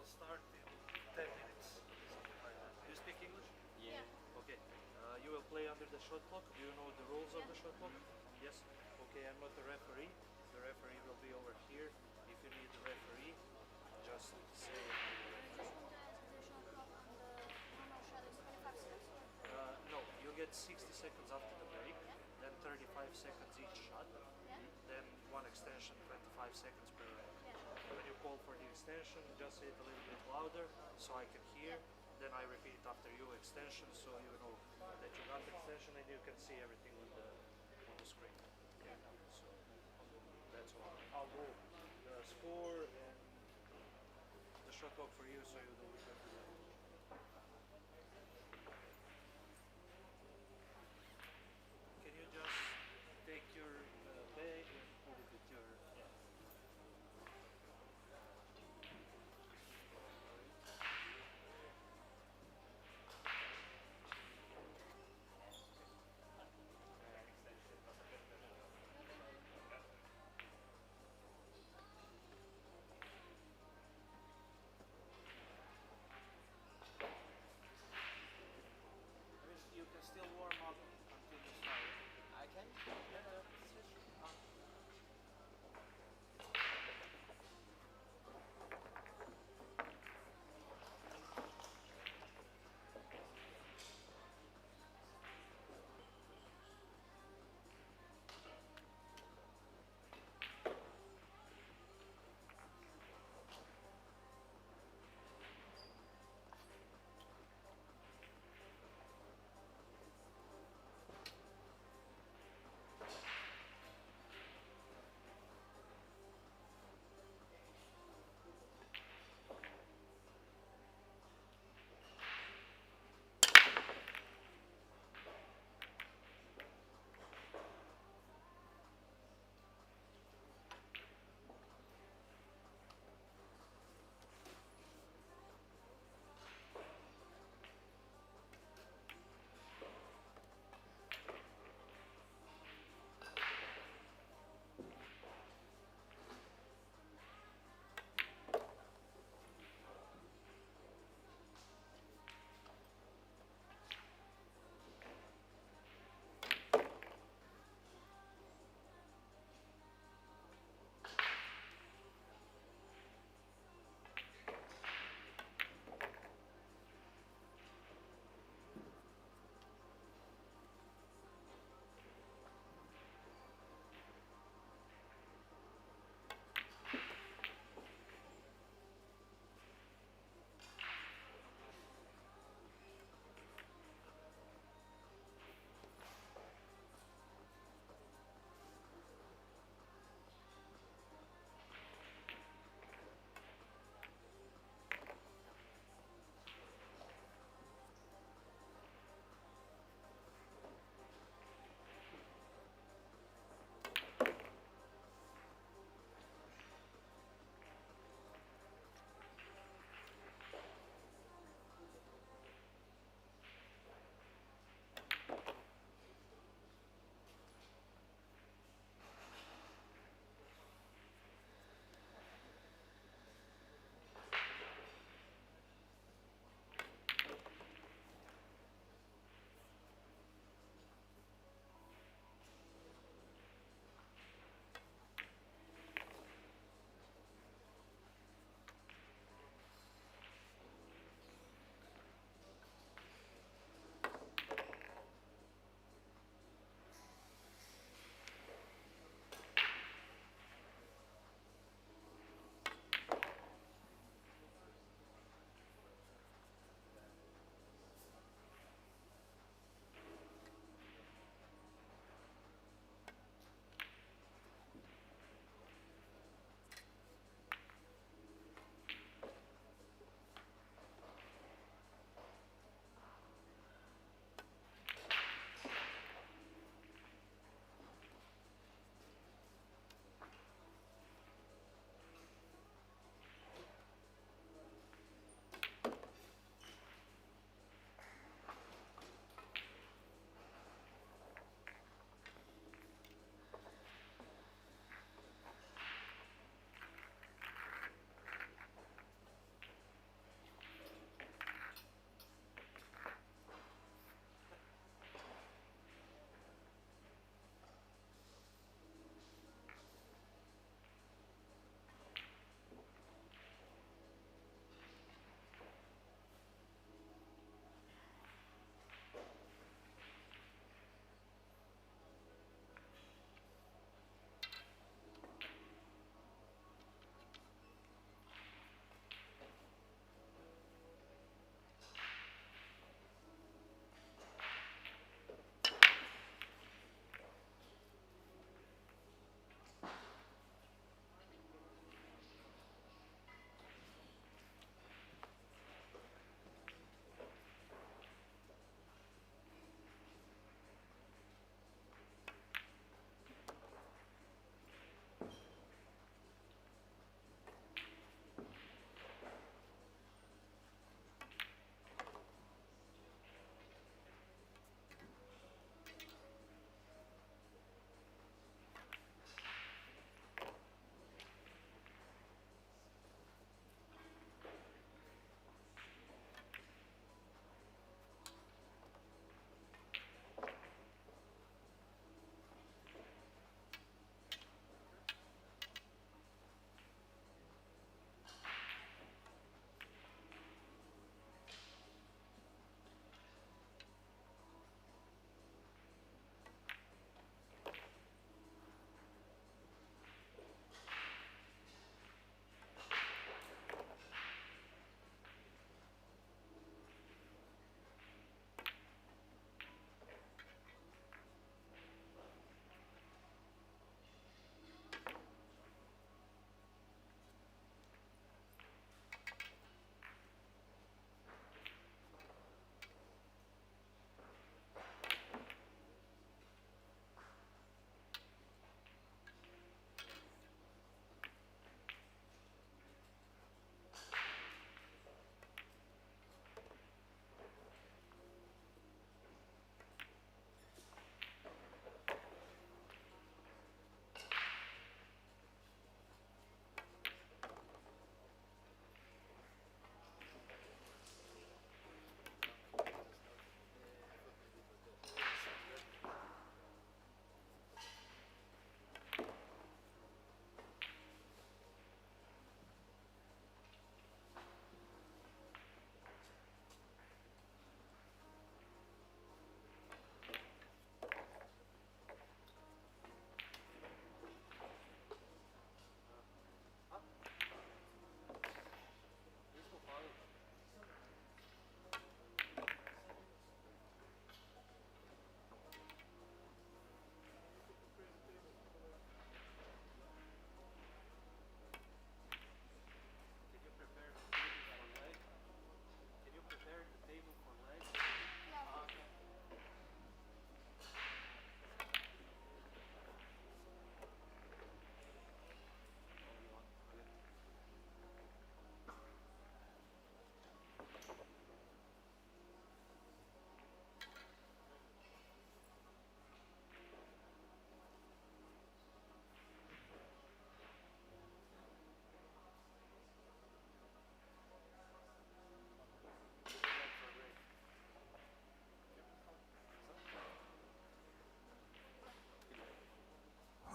start in 10 minutes, something like that. Do you speak English? Yeah. Okay. You will play under the shot clock. Do you know the rules of the shot clock? Yes. Okay, I'm not the referee. The referee will be over here. If you need the referee, just say no, you get 60 seconds after the break, then 35 seconds each shot, then one extension, 25 seconds per round. When you call for the extension, just say it a little bit louder so I can hear. Then I repeat after you extension, so you know that you got the extension and you can see everything on the screen. Yeah. So that's all. I'll go the score and the shot clock for you, so you don't remember that. Can you just take your bag and put it with your...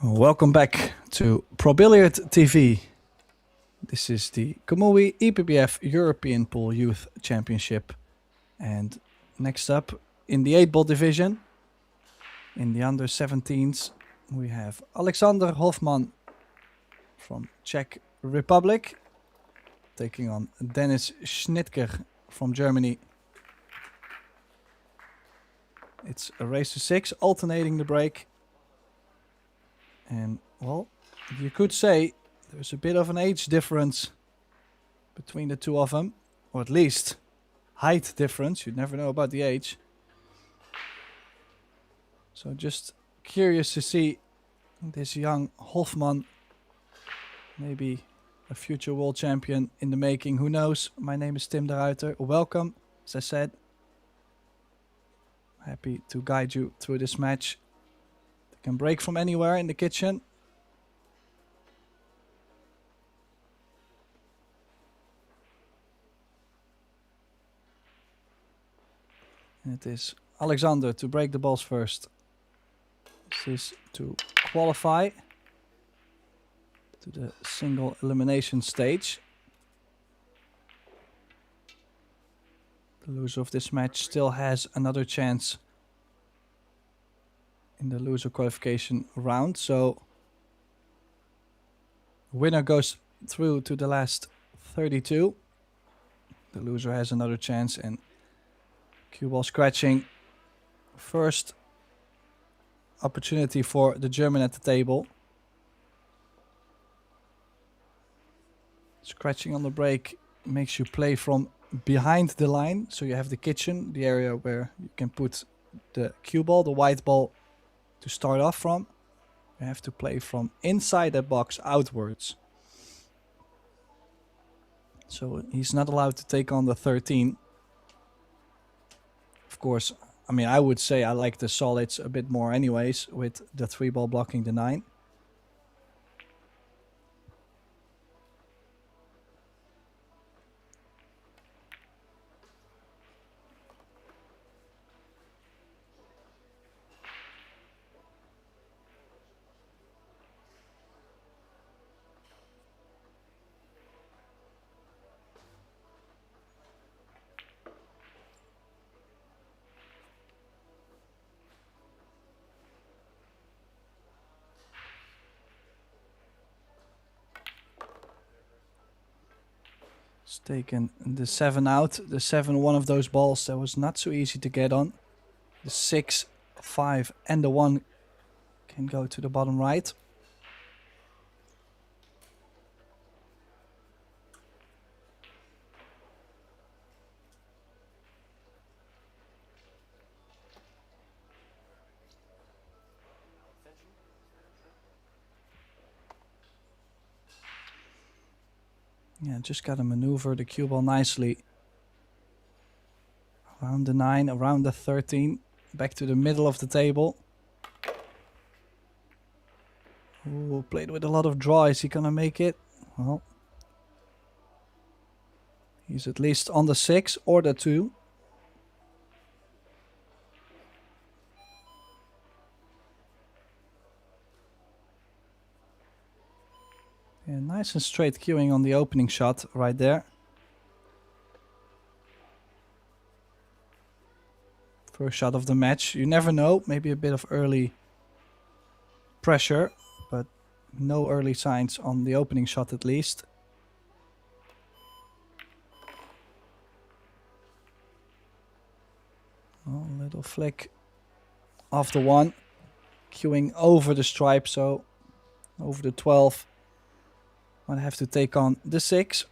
Welcome back to Pro Billiard TV. This is the Kamui EPBF European Pool Youth Championship. And next up in the 8-ball division, in the under 17s, we have Alexander Hofman from Czech Republic taking on Dennis Schnittker from Germany. It's a race to 6, alternating the break. And, well, you could say there's a bit of an age difference between the two of them. Or at least height difference. You'd never know about the age. So just curious to see this young Hofman. Maybe a future world champion in the making. Who knows? My name is Tim de Ruiter. Welcome, as I said. Happy to guide you through this match. They can break from anywhere in the kitchen. And it is Alexander to break the balls first. This is to qualify to the single elimination stage. The loser of this match still has another chance in the loser qualification round. So winner goes through to the last 32. The loser has another chance, and cue ball scratching. First opportunity for the German at the table. Scratching on the break makes you play from behind the line. So you have the kitchen, the area where you can put the cue ball, the white ball, to start off from. You have to play from inside that box outwards. So he's not allowed to take on the 13. Of course, I mean, I would say I like the solids a bit more anyways, with the 3-ball blocking the 9. It's taken the 7 out. The 7, one of those balls that was not so easy to get on. The 6, 5 and the 1 can go to the bottom right. Yeah, just got to maneuver the cue ball nicely. Around the 9, around the 13. Back to the middle of the table. Ooh, played with a lot of draw. Is he gonna make it? Well, he's at least on the 6 or the 2. Yeah, nice and straight cueing on the opening shot right there. First shot of the match. You never know. Maybe a bit of early pressure, but no early signs on the opening shot at least. Oh, little flick off the 1. Cueing over the stripe, so over the 12. Might have to take on the 6.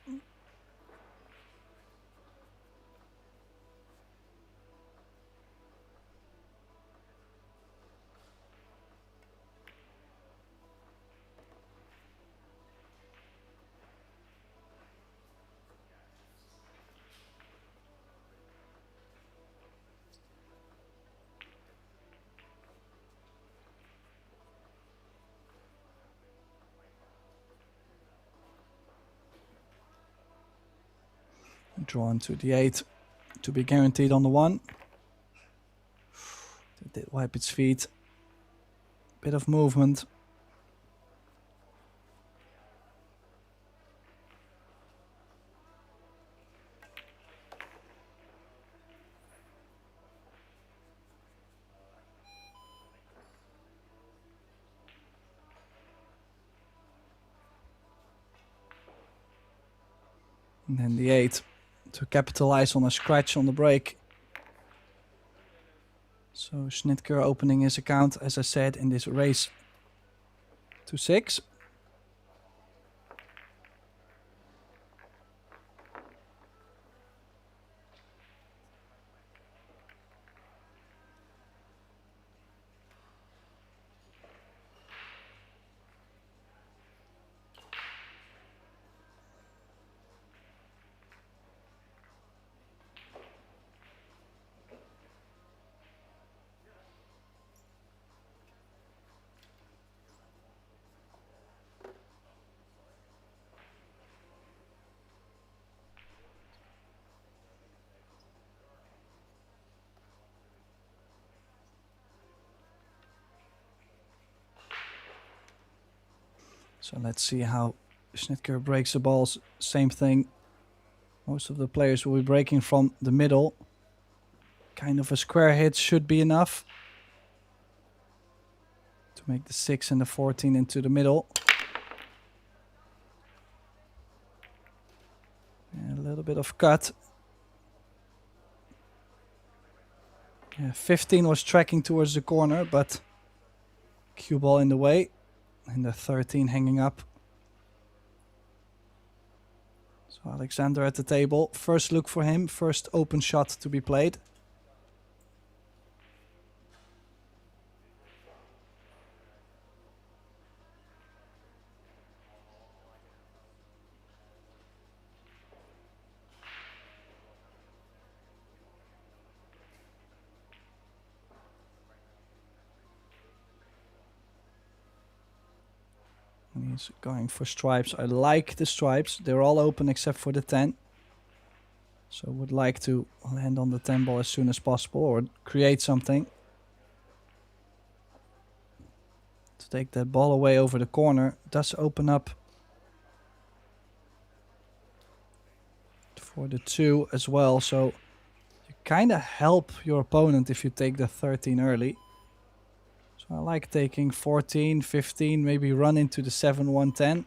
Drawn to the 8 to be guaranteed on the 1. It did wipe its feet. Bit of movement. And then the 8 to capitalize on a scratch on the break. So Schnitker opening his account, as I said, in this race to 6. So let's see how Schnitker breaks the balls. Same thing. Most of the players will be breaking from the middle. Kind of a square hit should be enough to make the 6 and the 14 into the middle. And a little bit of cut. Yeah, 15 was tracking towards the corner, but cue ball in the way. And the 13 hanging up. So Alexander at the table. First look for him. First open shot to be played. And he's going for stripes. I like the stripes. They're all open except for the 10. So would like to land on the 10 ball as soon as possible or create something. To take that ball away over the corner does open up for the 2 as well. So you kind of help your opponent if you take the 13 early. So I like taking 14, 15, maybe run into the 7, 1, 10.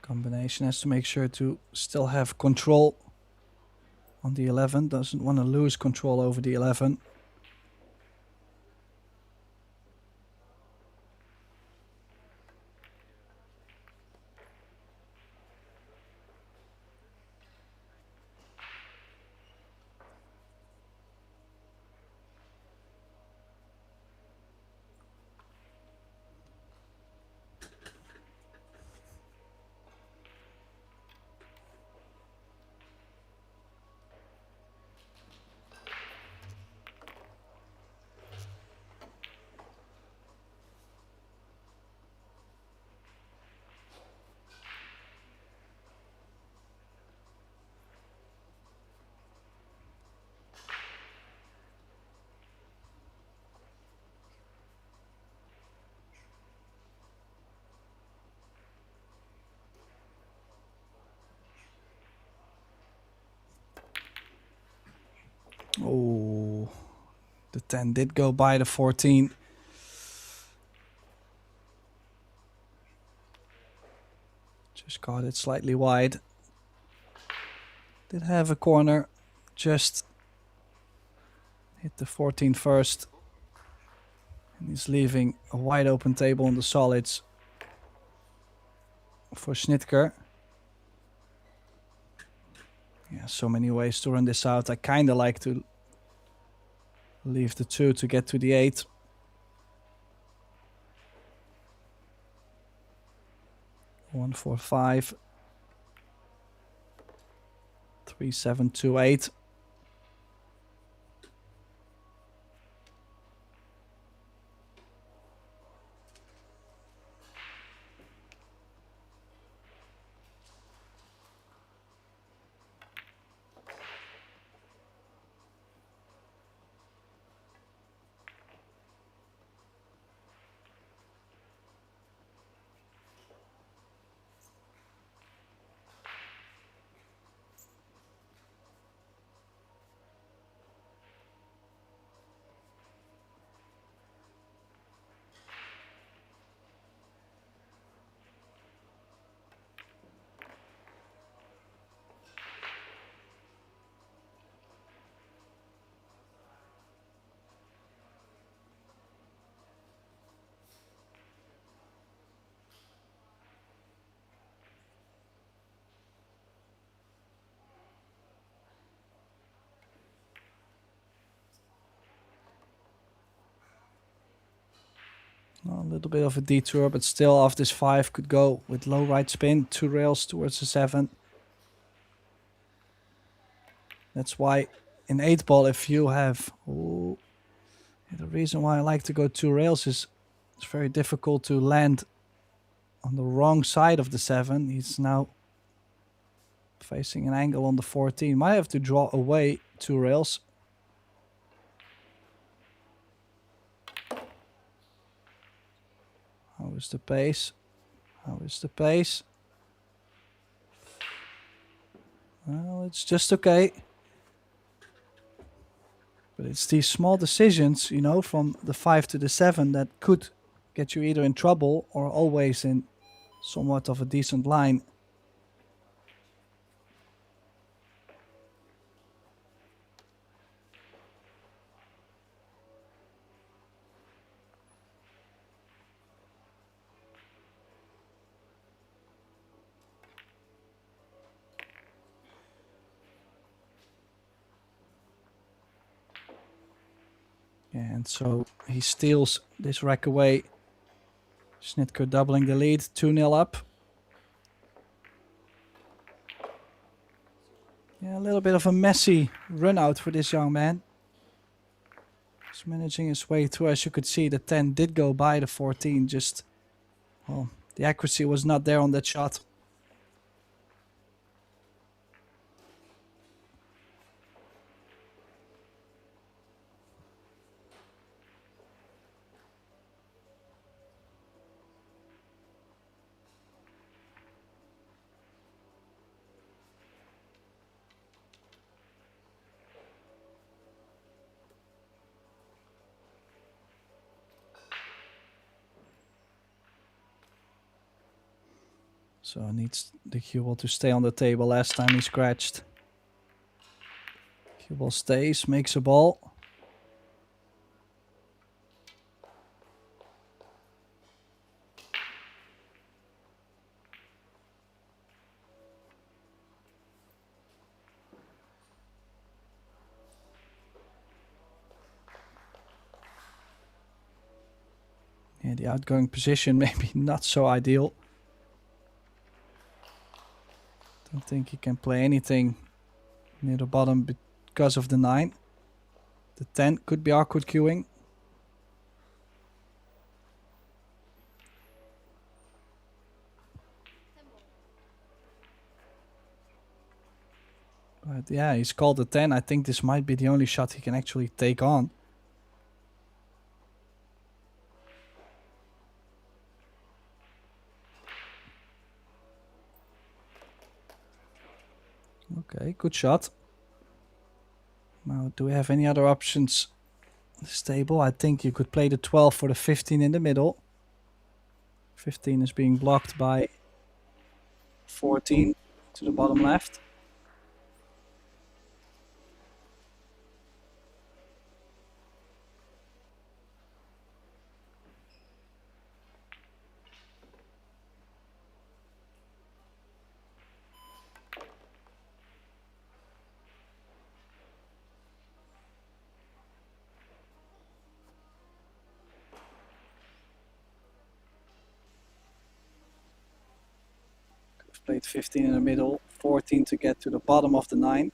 Combination has to make sure to still have control on the 11. Doesn't want to lose control over the 11. Oh, the 10 did go by the 14. Just got it slightly wide. Did have a corner, just hit the 14 first. And he's leaving a wide open table on the solids for Schnitker. Yeah, so many ways to run this out. I kind of like to leave the 2 to get to the 8. One, 4, 5. 3, 7, 2, 8. A little bit of a detour, but still off this 5 could go with low right spin, 2 rails towards the 7. That's why in 8 ball, if you have... Ooh, the reason why I like to go 2 rails is it's very difficult to land on the wrong side of the 7. He's now facing an angle on the 14. Might have to draw away 2 rails. How is the pace? How is the pace? Well, it's just okay. But it's these small decisions, you know, from the 5 to the 7 that could get you either in trouble or always in somewhat of a decent line. And so he steals this rack away. Snitker doubling the lead, 2-0 up. Yeah, a little bit of a messy run out for this young man. He's managing his way through. As you could see, the 10 did go by the 14. Just, well, the accuracy was not there on that shot. So needs the cue ball to stay on the table. Last time he scratched. Cue ball stays, makes a ball. Yeah, the outgoing position maybe not so ideal. Don't think he can play anything near the bottom because of the 9. The 10 could be awkward queuing. But yeah, he's called the 10. I think this might be the only shot he can actually take on. Okay, good shot. Now, do we have any other options in this table? I think you could play the 12 for the 15 in the middle. 15 is being blocked by 14 to the bottom left. Played 15 in the middle, 14 to get to the bottom of the 9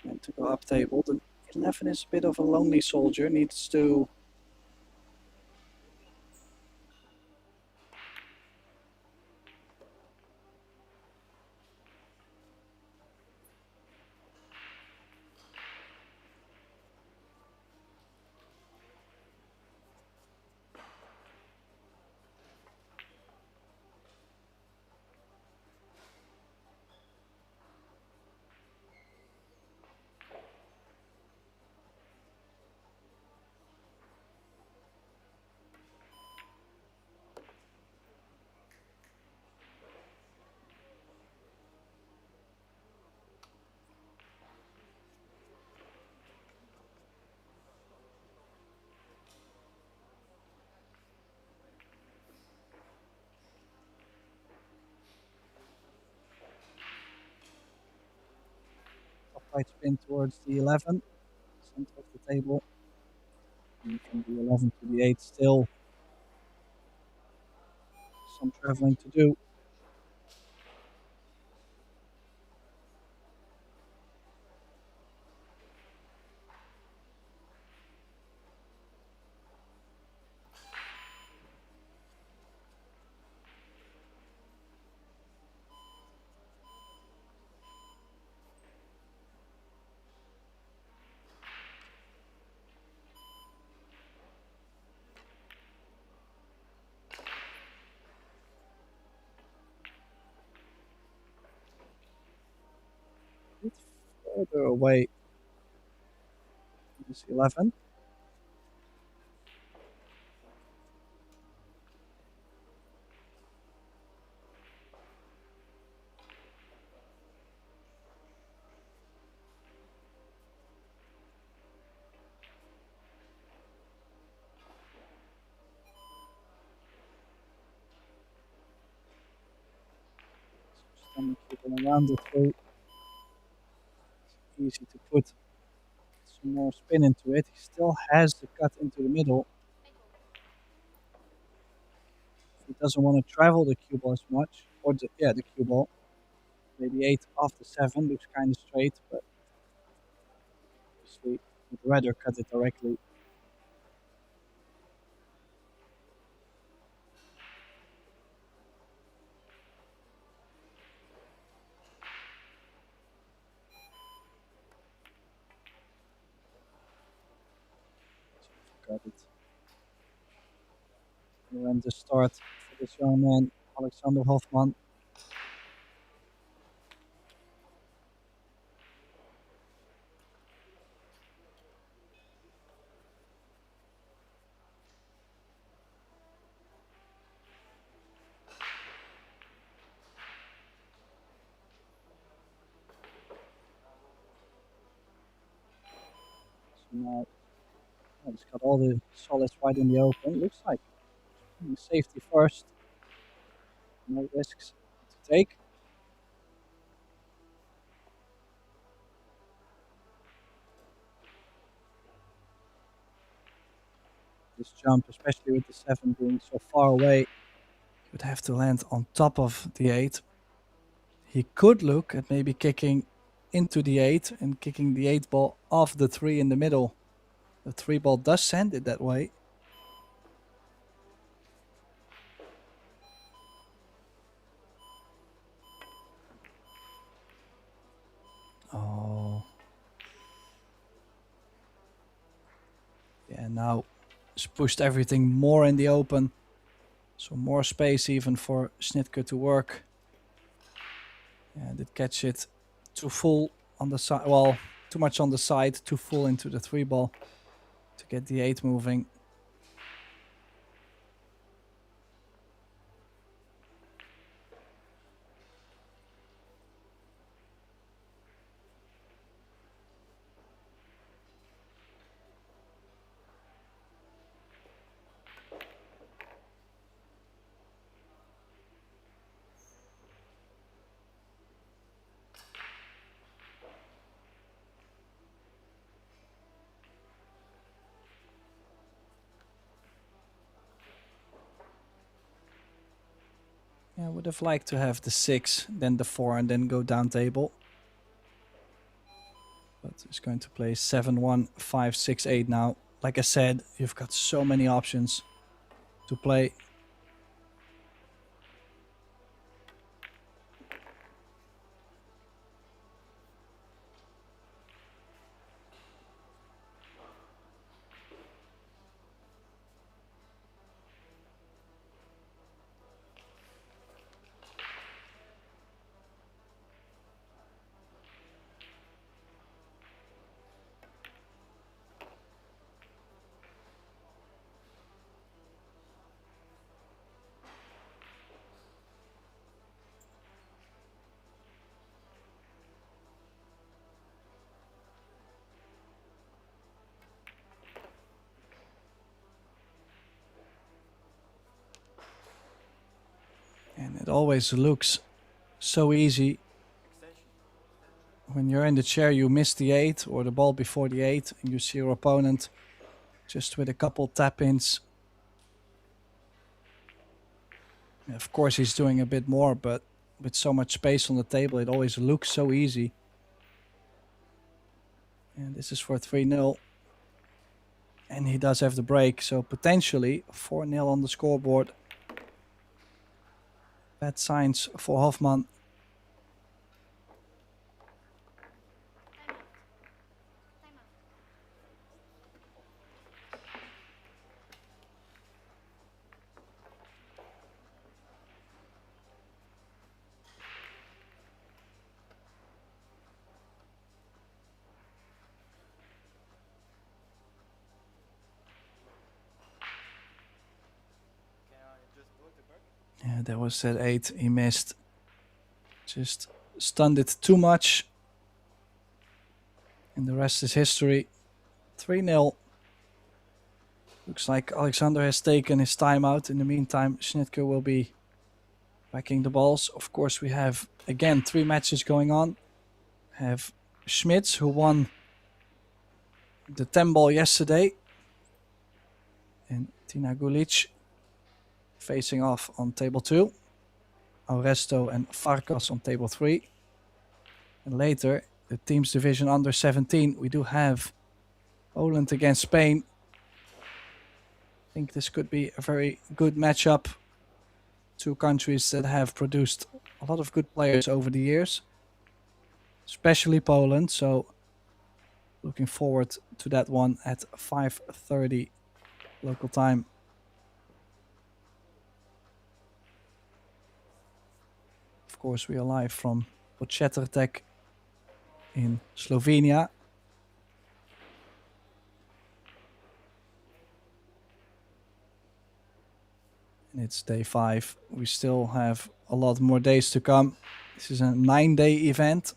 and to go up table. The 11 is a bit of a lonely soldier, needs to right spin towards the 11, center of the table. And from the 11 to the 8 still some traveling to do. A bit further away. This 11. Standing keeping around the 3. It's easy to put some more spin into it. He still has the cut into the middle. He doesn't want to travel the cue ball as much. Or the cue ball. Maybe 8 off the 7 looks kind of straight, but obviously would rather cut it directly. Got it. And the start for this young man, Alexander Hoffman. So now he's got all the solids wide in the open. Looks like safety first. No risks to take. This jump, especially with the 7 being so far away, he would have to land on top of the 8. He could look at maybe kicking into the 8 and kicking the 8 ball off the 3 in the middle. The 3 ball does send it that way. Oh. Yeah, now it's pushed everything more in the open. So more space even for Snitker to work. Yeah, did catch it too full on the side. Well, too much on the side, too full into the 3 ball to get the 8 moving. Yeah, I would have liked to have the 6, then the 4, and then go down table. But it's going to play 7-1, 5-6-8 now. Like I said, you've got so many options to play. And it always looks so easy. When you're in the chair, you miss the 8 or the ball before the 8, and you see your opponent just with a couple tap-ins. Of course, he's doing a bit more, but with so much space on the table, it always looks so easy. And this is for 3-0. And he does have the break, so potentially 4-0 on the scoreboard. Bad signs for Hofman. Yeah, that was at 8. He missed. Just stunned it too much. And the rest is history. 3-0. Looks like Alexander has taken his timeout. In the meantime, Schnitker will be backing the balls. Of course, we have, again, 3 matches going on. Have Schmitz, who won the 10 ball yesterday. And Tina Gulic facing off on table 2. Auresto and Farkas on table 3. And later, the teams division under 17, we do have Poland against Spain. I think this could be a very good matchup. 2 countries that have produced a lot of good players over the years, especially Poland. So looking forward to that one at 5:30 local time. Of course, we are live from Podcetrtek in Slovenia. And it's day 5. We still have a lot more days to come. This is a 9-day event.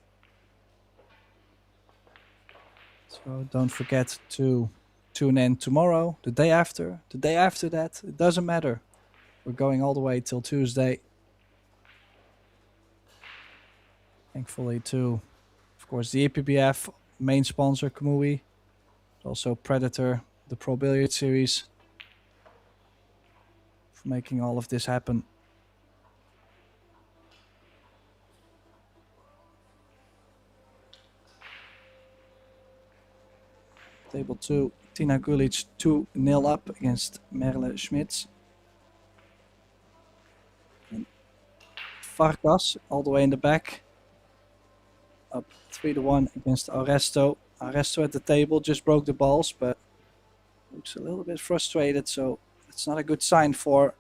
So don't forget to tune in tomorrow, the day after that. It doesn't matter. We're going all the way till Tuesday. Thankfully to, of course, the EPBF, main sponsor, Kamui. Also Predator, the Pro Billiard Series, for making all of this happen. Table 2, Tina Gulic 2-0 up against Merle Schmitz. And Farkas all the way in the back. Up 3-1 against Auresto. Auresto at the table just broke the balls, but looks a little bit frustrated, so it's not a good sign for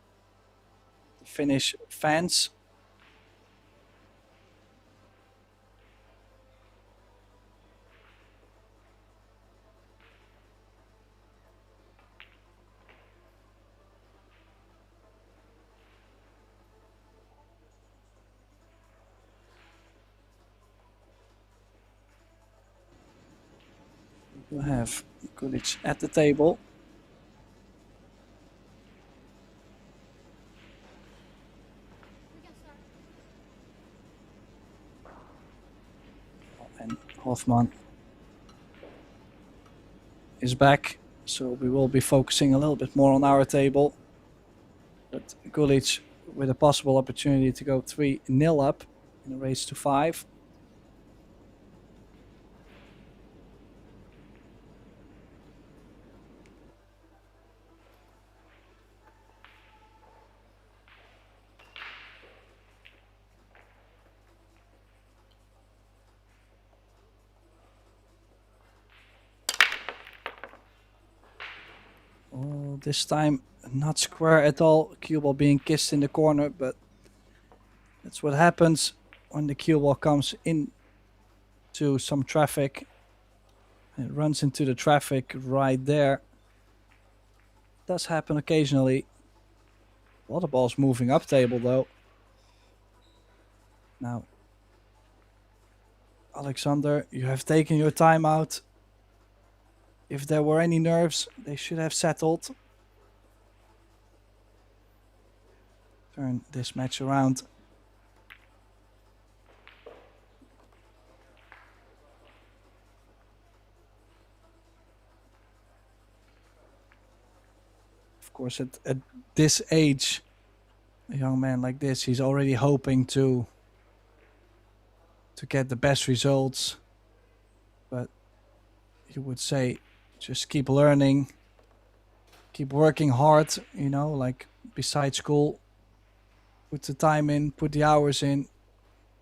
the Finnish fans. We'll have Gulic at the table. And Hofman is back, so we will be focusing a little bit more on our table. But Gulic with a possible opportunity to go 3-0 up in a race to 5. Oh, this time not square at all. Cue ball being kissed in the corner, but that's what happens when the cue ball comes into some traffic. It runs into the traffic right there. Does happen occasionally. A lot of balls moving up table though. Now, Alexander, you have taken your time out. If there were any nerves, they should have settled. Turn this match around. Of course, at this age, a young man like this, he's already hoping to get the best results. But you would say just keep learning, keep working hard, you know, like besides school. Put the time in, put the hours in,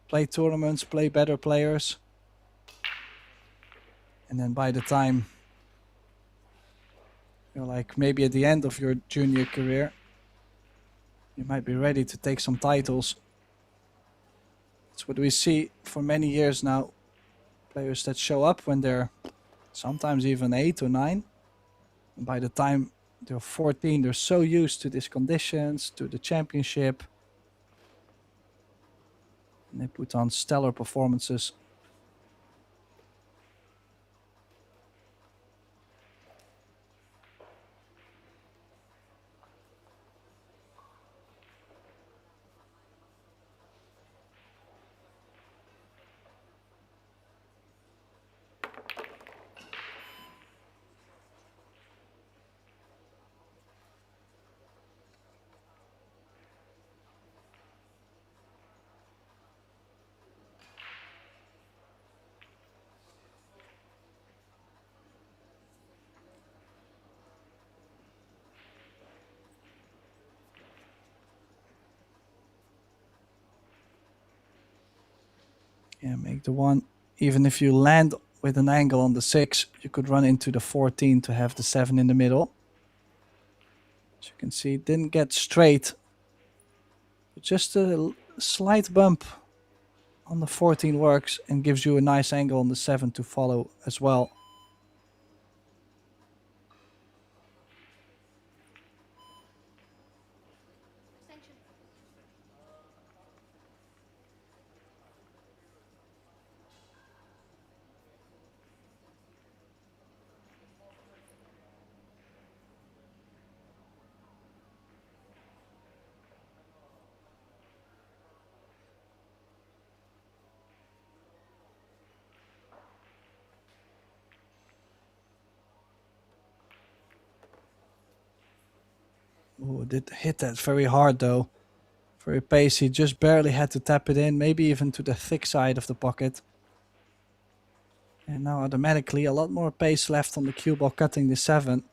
play tournaments, play better players. And then by the time you're like maybe at the end of your junior career, you might be ready to take some titles. That's what we see for many years now. Players that show up when they're sometimes even 8 or 9. And by the time they're 14, they're so used to these conditions, to the championship. And they put on stellar performances. Yeah, make the 1. Even if you land with an angle on the 6, you could run into the 14 to have the 7 in the middle. As you can see, it didn't get straight. But just a slight bump on the 14 works and gives you a nice angle on the 7 to follow as well. Oh, did hit that very hard though. Very pacey, just barely had to tap it in, maybe even to the thick side of the pocket. And now automatically a lot more pace left on the cue ball cutting the 7.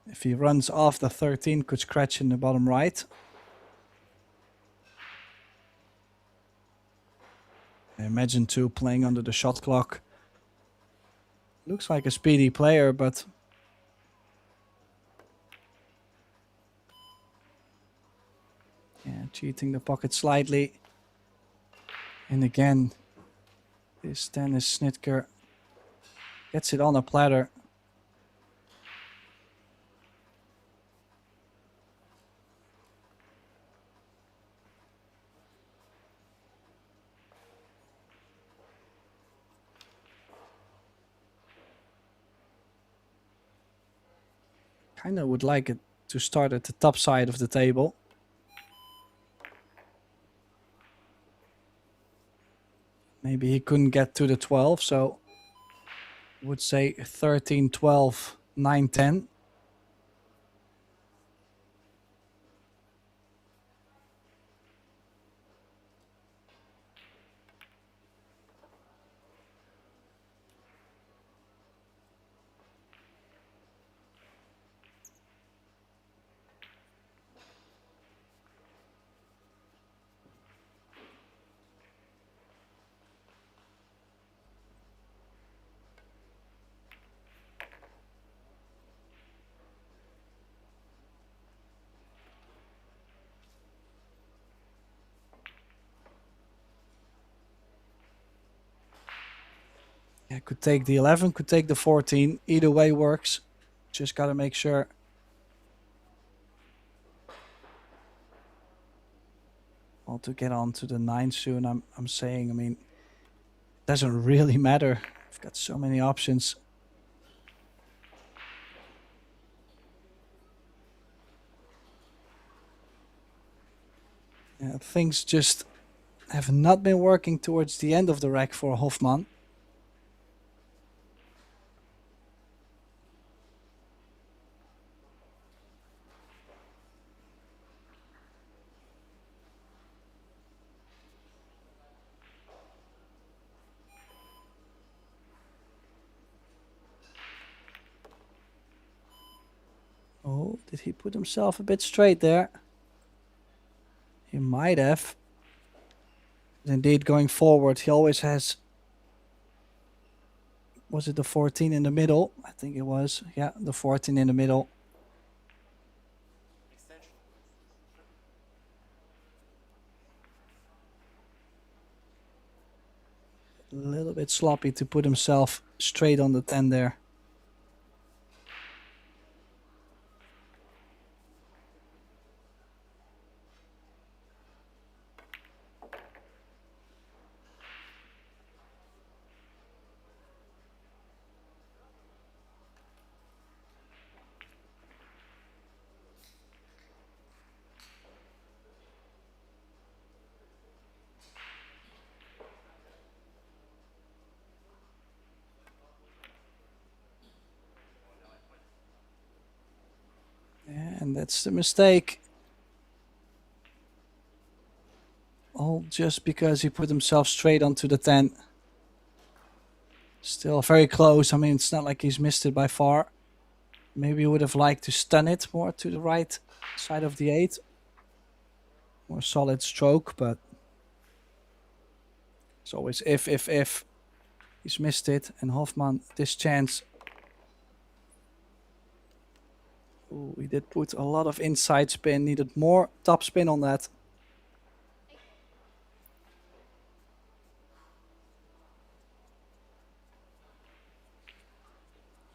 If he runs off the 13, could scratch in the bottom right. I imagine too, playing under the shot clock. Looks like a speedy player, but yeah, cheating the pocket slightly. And again, this Dennis Snitker gets it on a platter. Kind of would like it to start at the top side of the table. Maybe he couldn't get to the 12, so I would say 13, 12, 9, 10. Yeah, could take the 11, could take the 14. Either way works. Just got to make sure. Well, to get on to the 9 soon, I'm saying, I mean, it doesn't really matter. I've got so many options. Yeah, things just have not been working towards the end of the rack for Hofman. Did he put himself a bit straight there? He might have. Indeed, going forward, he always has... Was it the 14 in the middle? I think it was. Yeah, the 14 in the middle. A little bit sloppy to put himself straight on the 10 there. And that's the mistake. All just because he put himself straight onto the 10. Still very close. I mean, it's not like he's missed it by far. Maybe he would have liked to stun it more to the right side of the 8. More solid stroke, but it's always if. He's missed it, and Hofman, this chance. Ooh, he did put a lot of inside spin, needed more top spin on that.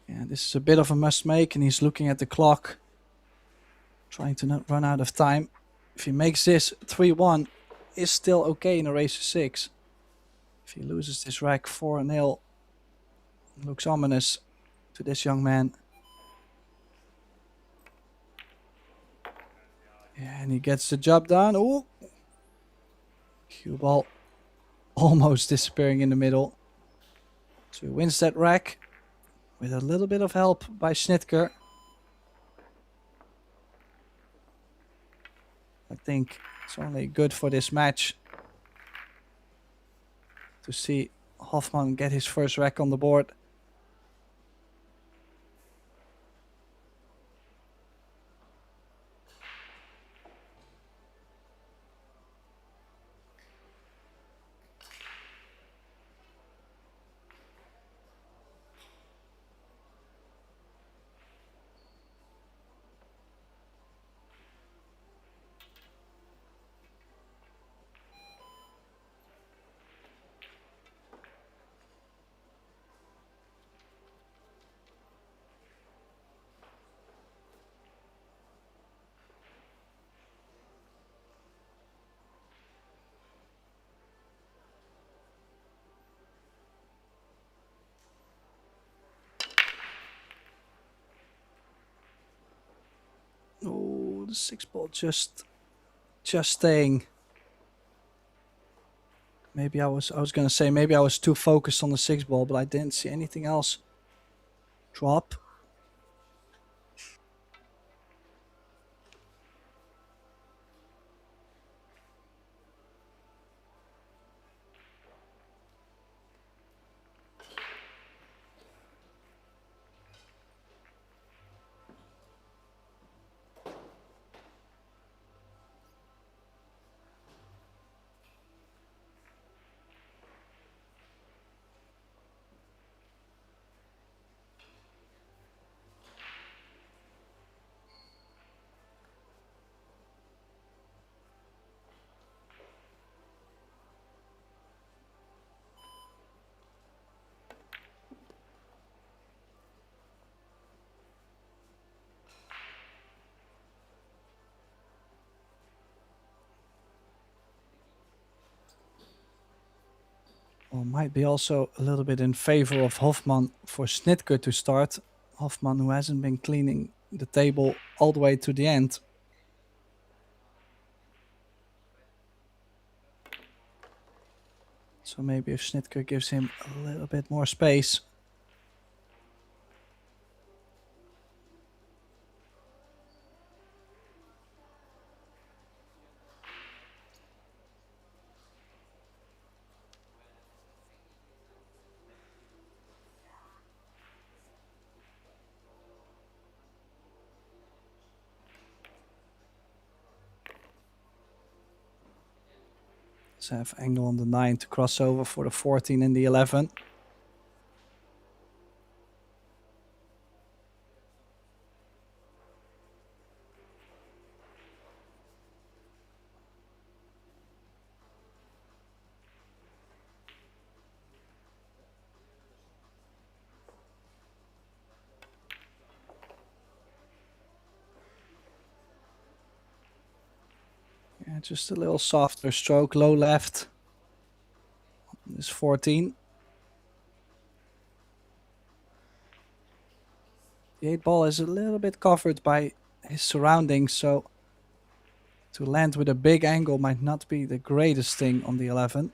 Yeah, this is a bit of a must make, and he's looking at the clock, trying to not run out of time. If he makes this 3-1, is still okay in a race of 6. If he loses this rack 4-0, looks ominous to this young man. Yeah, and he gets the job done. Ooh! Cue ball almost disappearing in the middle. So he wins that rack with a little bit of help by Schnitker. I think it's only good for this match to see Hofman get his first rack on the board. Oh, the 6-ball just staying. Maybe I was gonna say maybe I was too focused on the 6-ball, but I didn't see anything else drop. Well, might be also a little bit in favor of Hofman for Schnitker to start. Hofman, who hasn't been cleaning the table all the way to the end. So maybe if Schnitker gives him a little bit more space. Let's have angle on the 9 to cross over for the 14 and the 11. Yeah, just a little softer stroke, low left. This 14. The 8-ball is a little bit covered by his surroundings, so to land with a big angle might not be the greatest thing on the 11.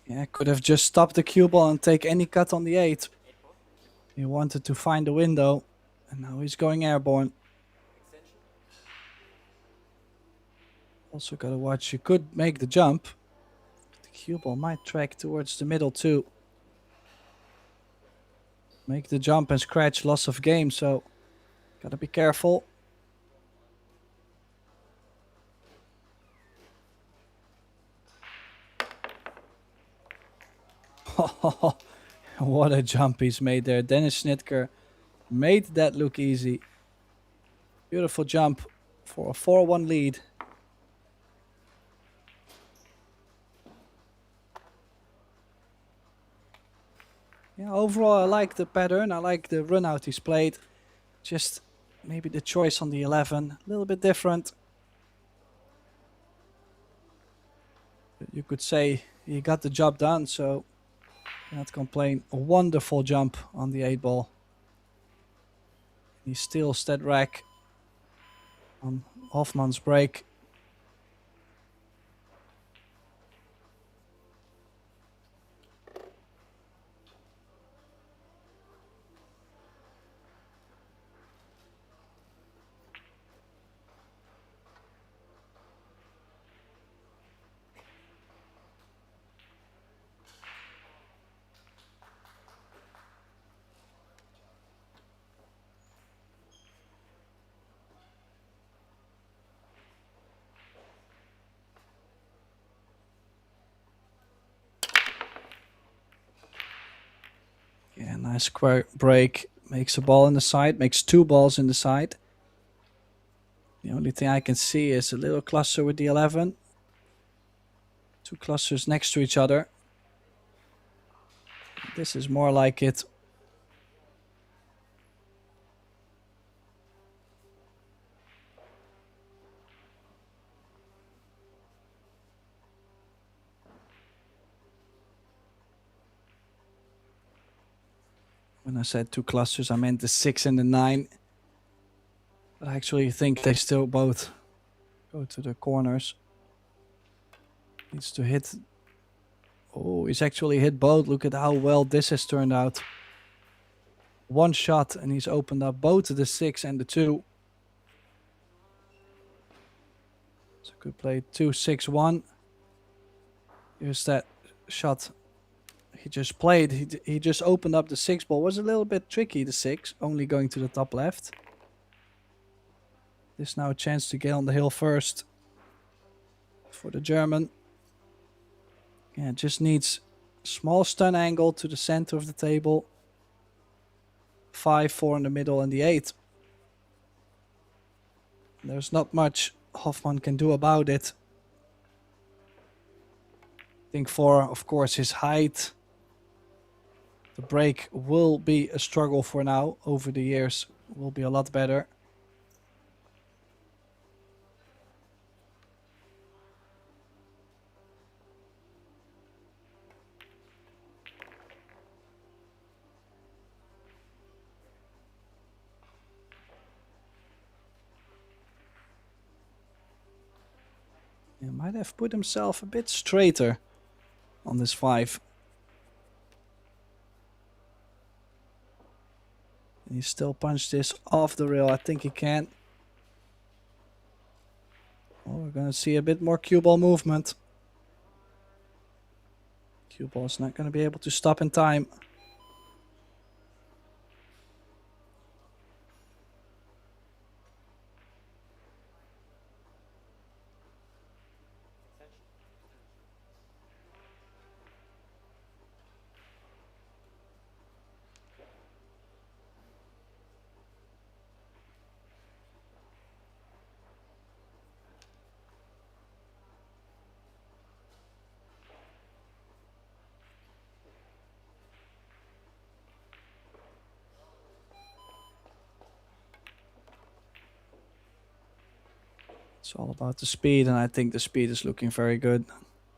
Yeah, could have just stopped the cue ball and take any cut on the 8. He wanted to find a window, and now he's going airborne. Also gotta watch, you could make the jump. The cue ball might track towards the middle too. Make the jump and scratch, loss of game, so gotta be careful. What a jump he's made there. Dennis Schnitker made that look easy. Beautiful jump for a 4-1 lead. Yeah, overall I like the pattern. I like the run out he's played. Just maybe the choice on the 11, a little bit different. But you could say he got the job done, so cannot complain. A wonderful jump on the 8-ball. He steals that rack on Hoffman's break. Yeah, nice square break. Makes a ball in the side, makes 2 balls in the side. The only thing I can see is a little cluster with the 11. 2 clusters next to each other. This is more like it. When I said 2 clusters, I meant the 6 and the 9. But I actually think they still both go to the corners. Needs to hit. Oh, he's actually hit both. Look at how well this has turned out. 1 shot and he's opened up both the 6 and the 2. So could play 2-6-1. Here's that shot he just played. He just opened up the 6 ball. Was a little bit tricky, the 6, only going to the top left. There's now a chance to get on the hill first for the German. Yeah, just needs small stun angle to the center of the table. 5, 4 in the middle, and the 8. There's not much Hoffman can do about it. I think for, of course, his height, the break will be a struggle for now. Over the years, will be a lot better. He might have put himself a bit straighter on this 5. He still punched this off the rail. I think he can. Oh, we're going to see a bit more cue ball movement. Cue ball's not going to be able to stop in time. It's all about the speed, and I think the speed is looking very good.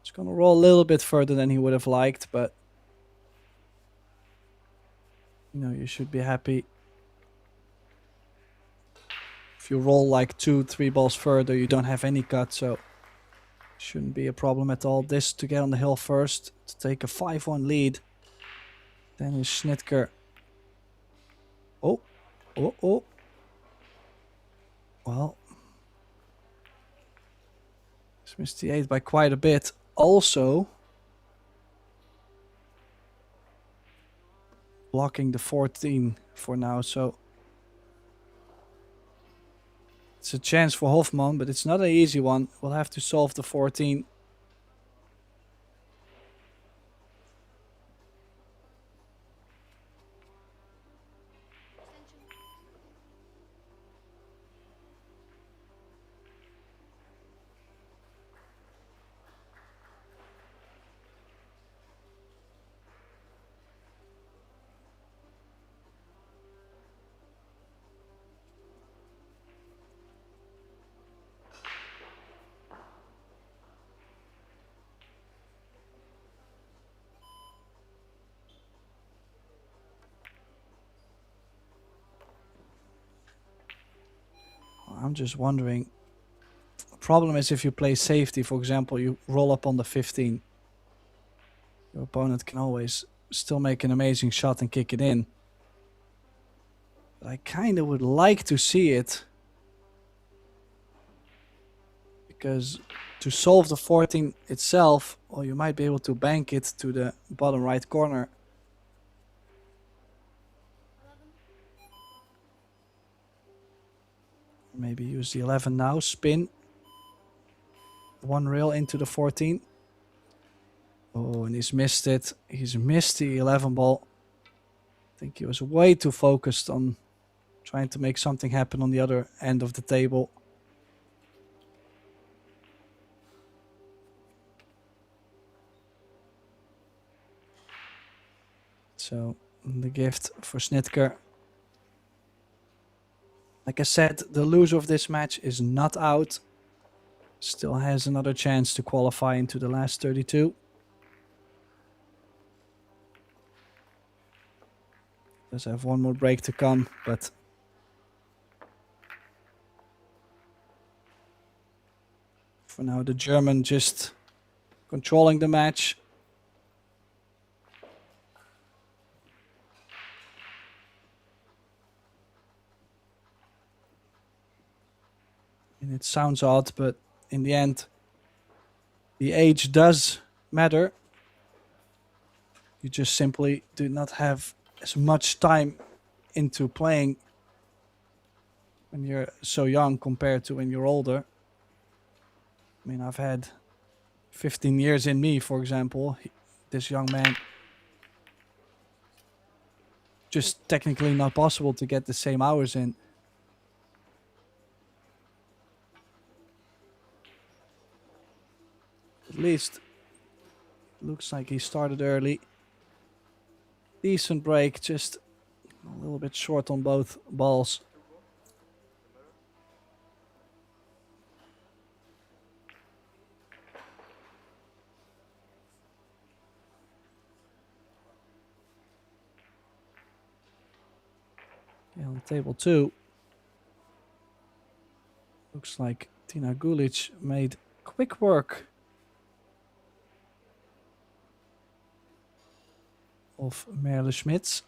It's going to roll a little bit further than he would have liked, but you know, you should be happy. If you roll like 2-3 balls further, you don't have any cut, so shouldn't be a problem at all. This to get on the hill first, to take a 5-1 lead. Then is Schnitker. Oh. Well, he's missed the 8 by quite a bit. Also, blocking the 14 for now, so it's a chance for Hofman, but it's not an easy one. We'll have to solve the 14. I'm just wondering. The problem is if you play safety, for example, you roll up on the 15. Your opponent can always still make an amazing shot and kick it in. But I kind of would like to see it. Because to solve the 14 itself, well, you might be able to bank it to the bottom right corner. Maybe use the 11 now, spin. 1 rail into the 14. Oh, and he's missed it. He's missed the 11 ball. I think he was way too focused on trying to make something happen on the other end of the table. So, the gift for Schnitker. Like I said, the loser of this match is not out. Still has another chance to qualify into the last 32. Does have one more break to come, but for now the German just controlling the match. And it sounds odd, but in the end, the age does matter. You just simply do not have as much time into playing when you're so young compared to when you're older. I mean, I've had 15 years in me, for example. This young man, just technically not possible to get the same hours in. At least looks like he started early. Decent break, just a little bit short on both balls. Yeah, on table 2. Looks like Tina Gulic made Quick work of Merle Schmitz.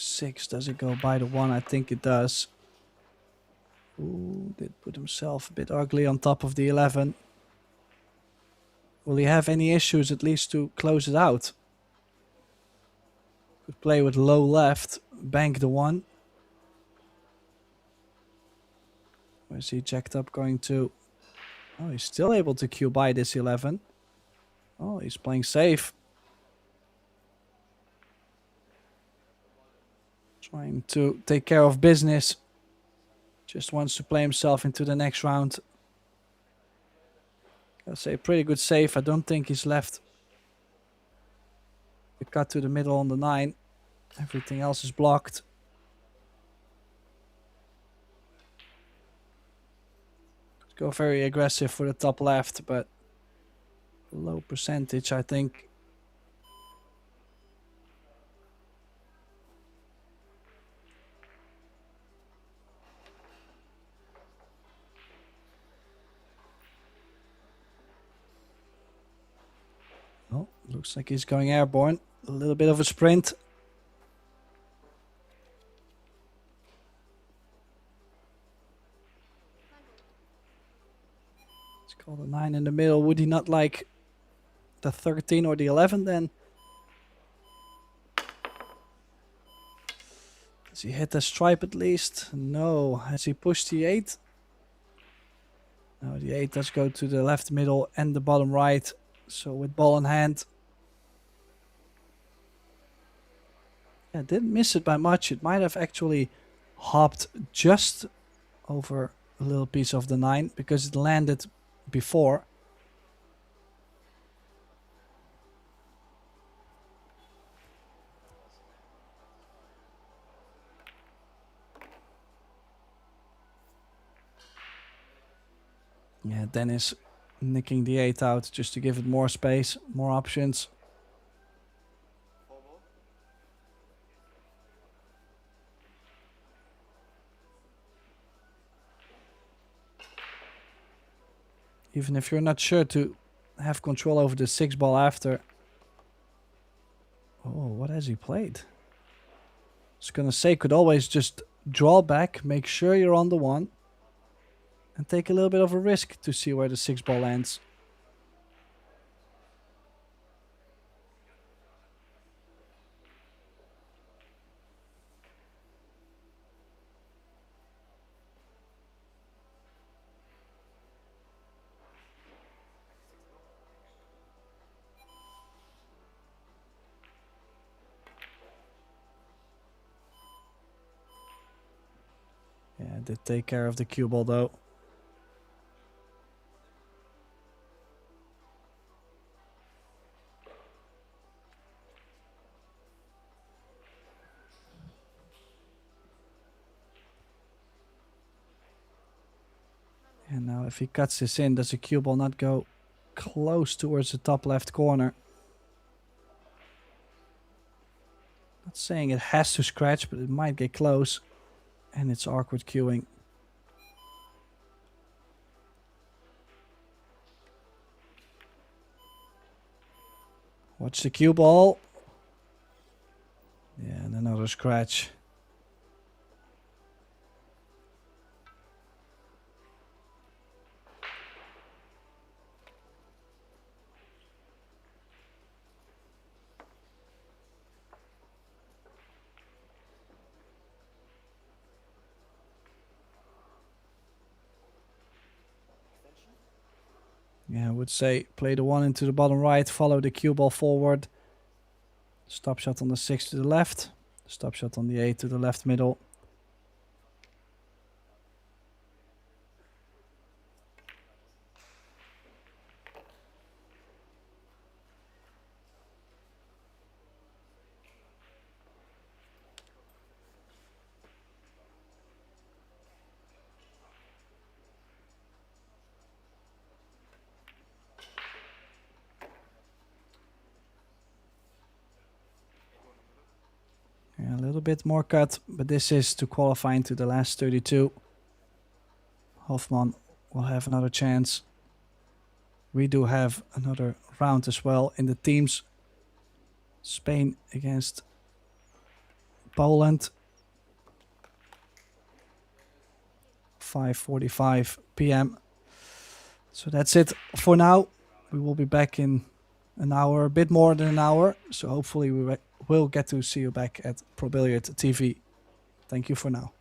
Six, does it go by the one? I think it does. Ooh, did put himself a bit ugly on top of the 11. Will he have any issues at least to close it out? Could play with low left, bank the one. Where's he jacked up going to? Oh, he's still able to cue by this 11. Oh, he's playing safe. Trying to take care of business. Just wants to play himself into the next round. I'll say pretty good save. I don't think he's left the cut to the middle on the 9. Everything else is blocked. Could go very aggressive for the top left, but low percentage, I think. Oh, looks like he's going airborne. A little bit of a sprint. Let's call the 9 in the middle. Would he not like the 13 or the 11 then? Does he hit the stripe at least? No. Has he pushed the 8? No, the 8 does go to the left middle and the bottom right. So with ball in hand. Yeah, didn't miss it by much. It might have actually hopped just over a little piece of the 9 because it landed before. Yeah, Dennis nicking the 8 out just to give it more space, more options. Even if you're not sure to have control over the 6 ball after. Oh, what has he played? I was gonna say, could always just draw back, make sure you're on the 1. And take a little bit of a risk to see where the 6 ball lands. Yeah, did take care of the cue ball though. And now if he cuts this in, does the cue ball not go close towards the top left corner? Not saying it has to scratch, but it might get close. And it's awkward cueing. Watch the cue ball. Yeah, and another scratch. Yeah, I would say play the 1 into the bottom right, follow the cue ball forward. Stop shot on the 6 to the left. Stop shot on the 8 to the left middle. Yeah, a little bit more cut, but this is to qualify into the last 32. Hofman will have another chance. We do have another round as well in the teams. Spain against Poland. 5:45 p.m. So that's it for now. We will be back in an hour, a bit more than an hour. So hopefully we will get to see you back at Pro Billiard TV. Thank you for now.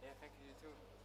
Yeah, thank you, you too.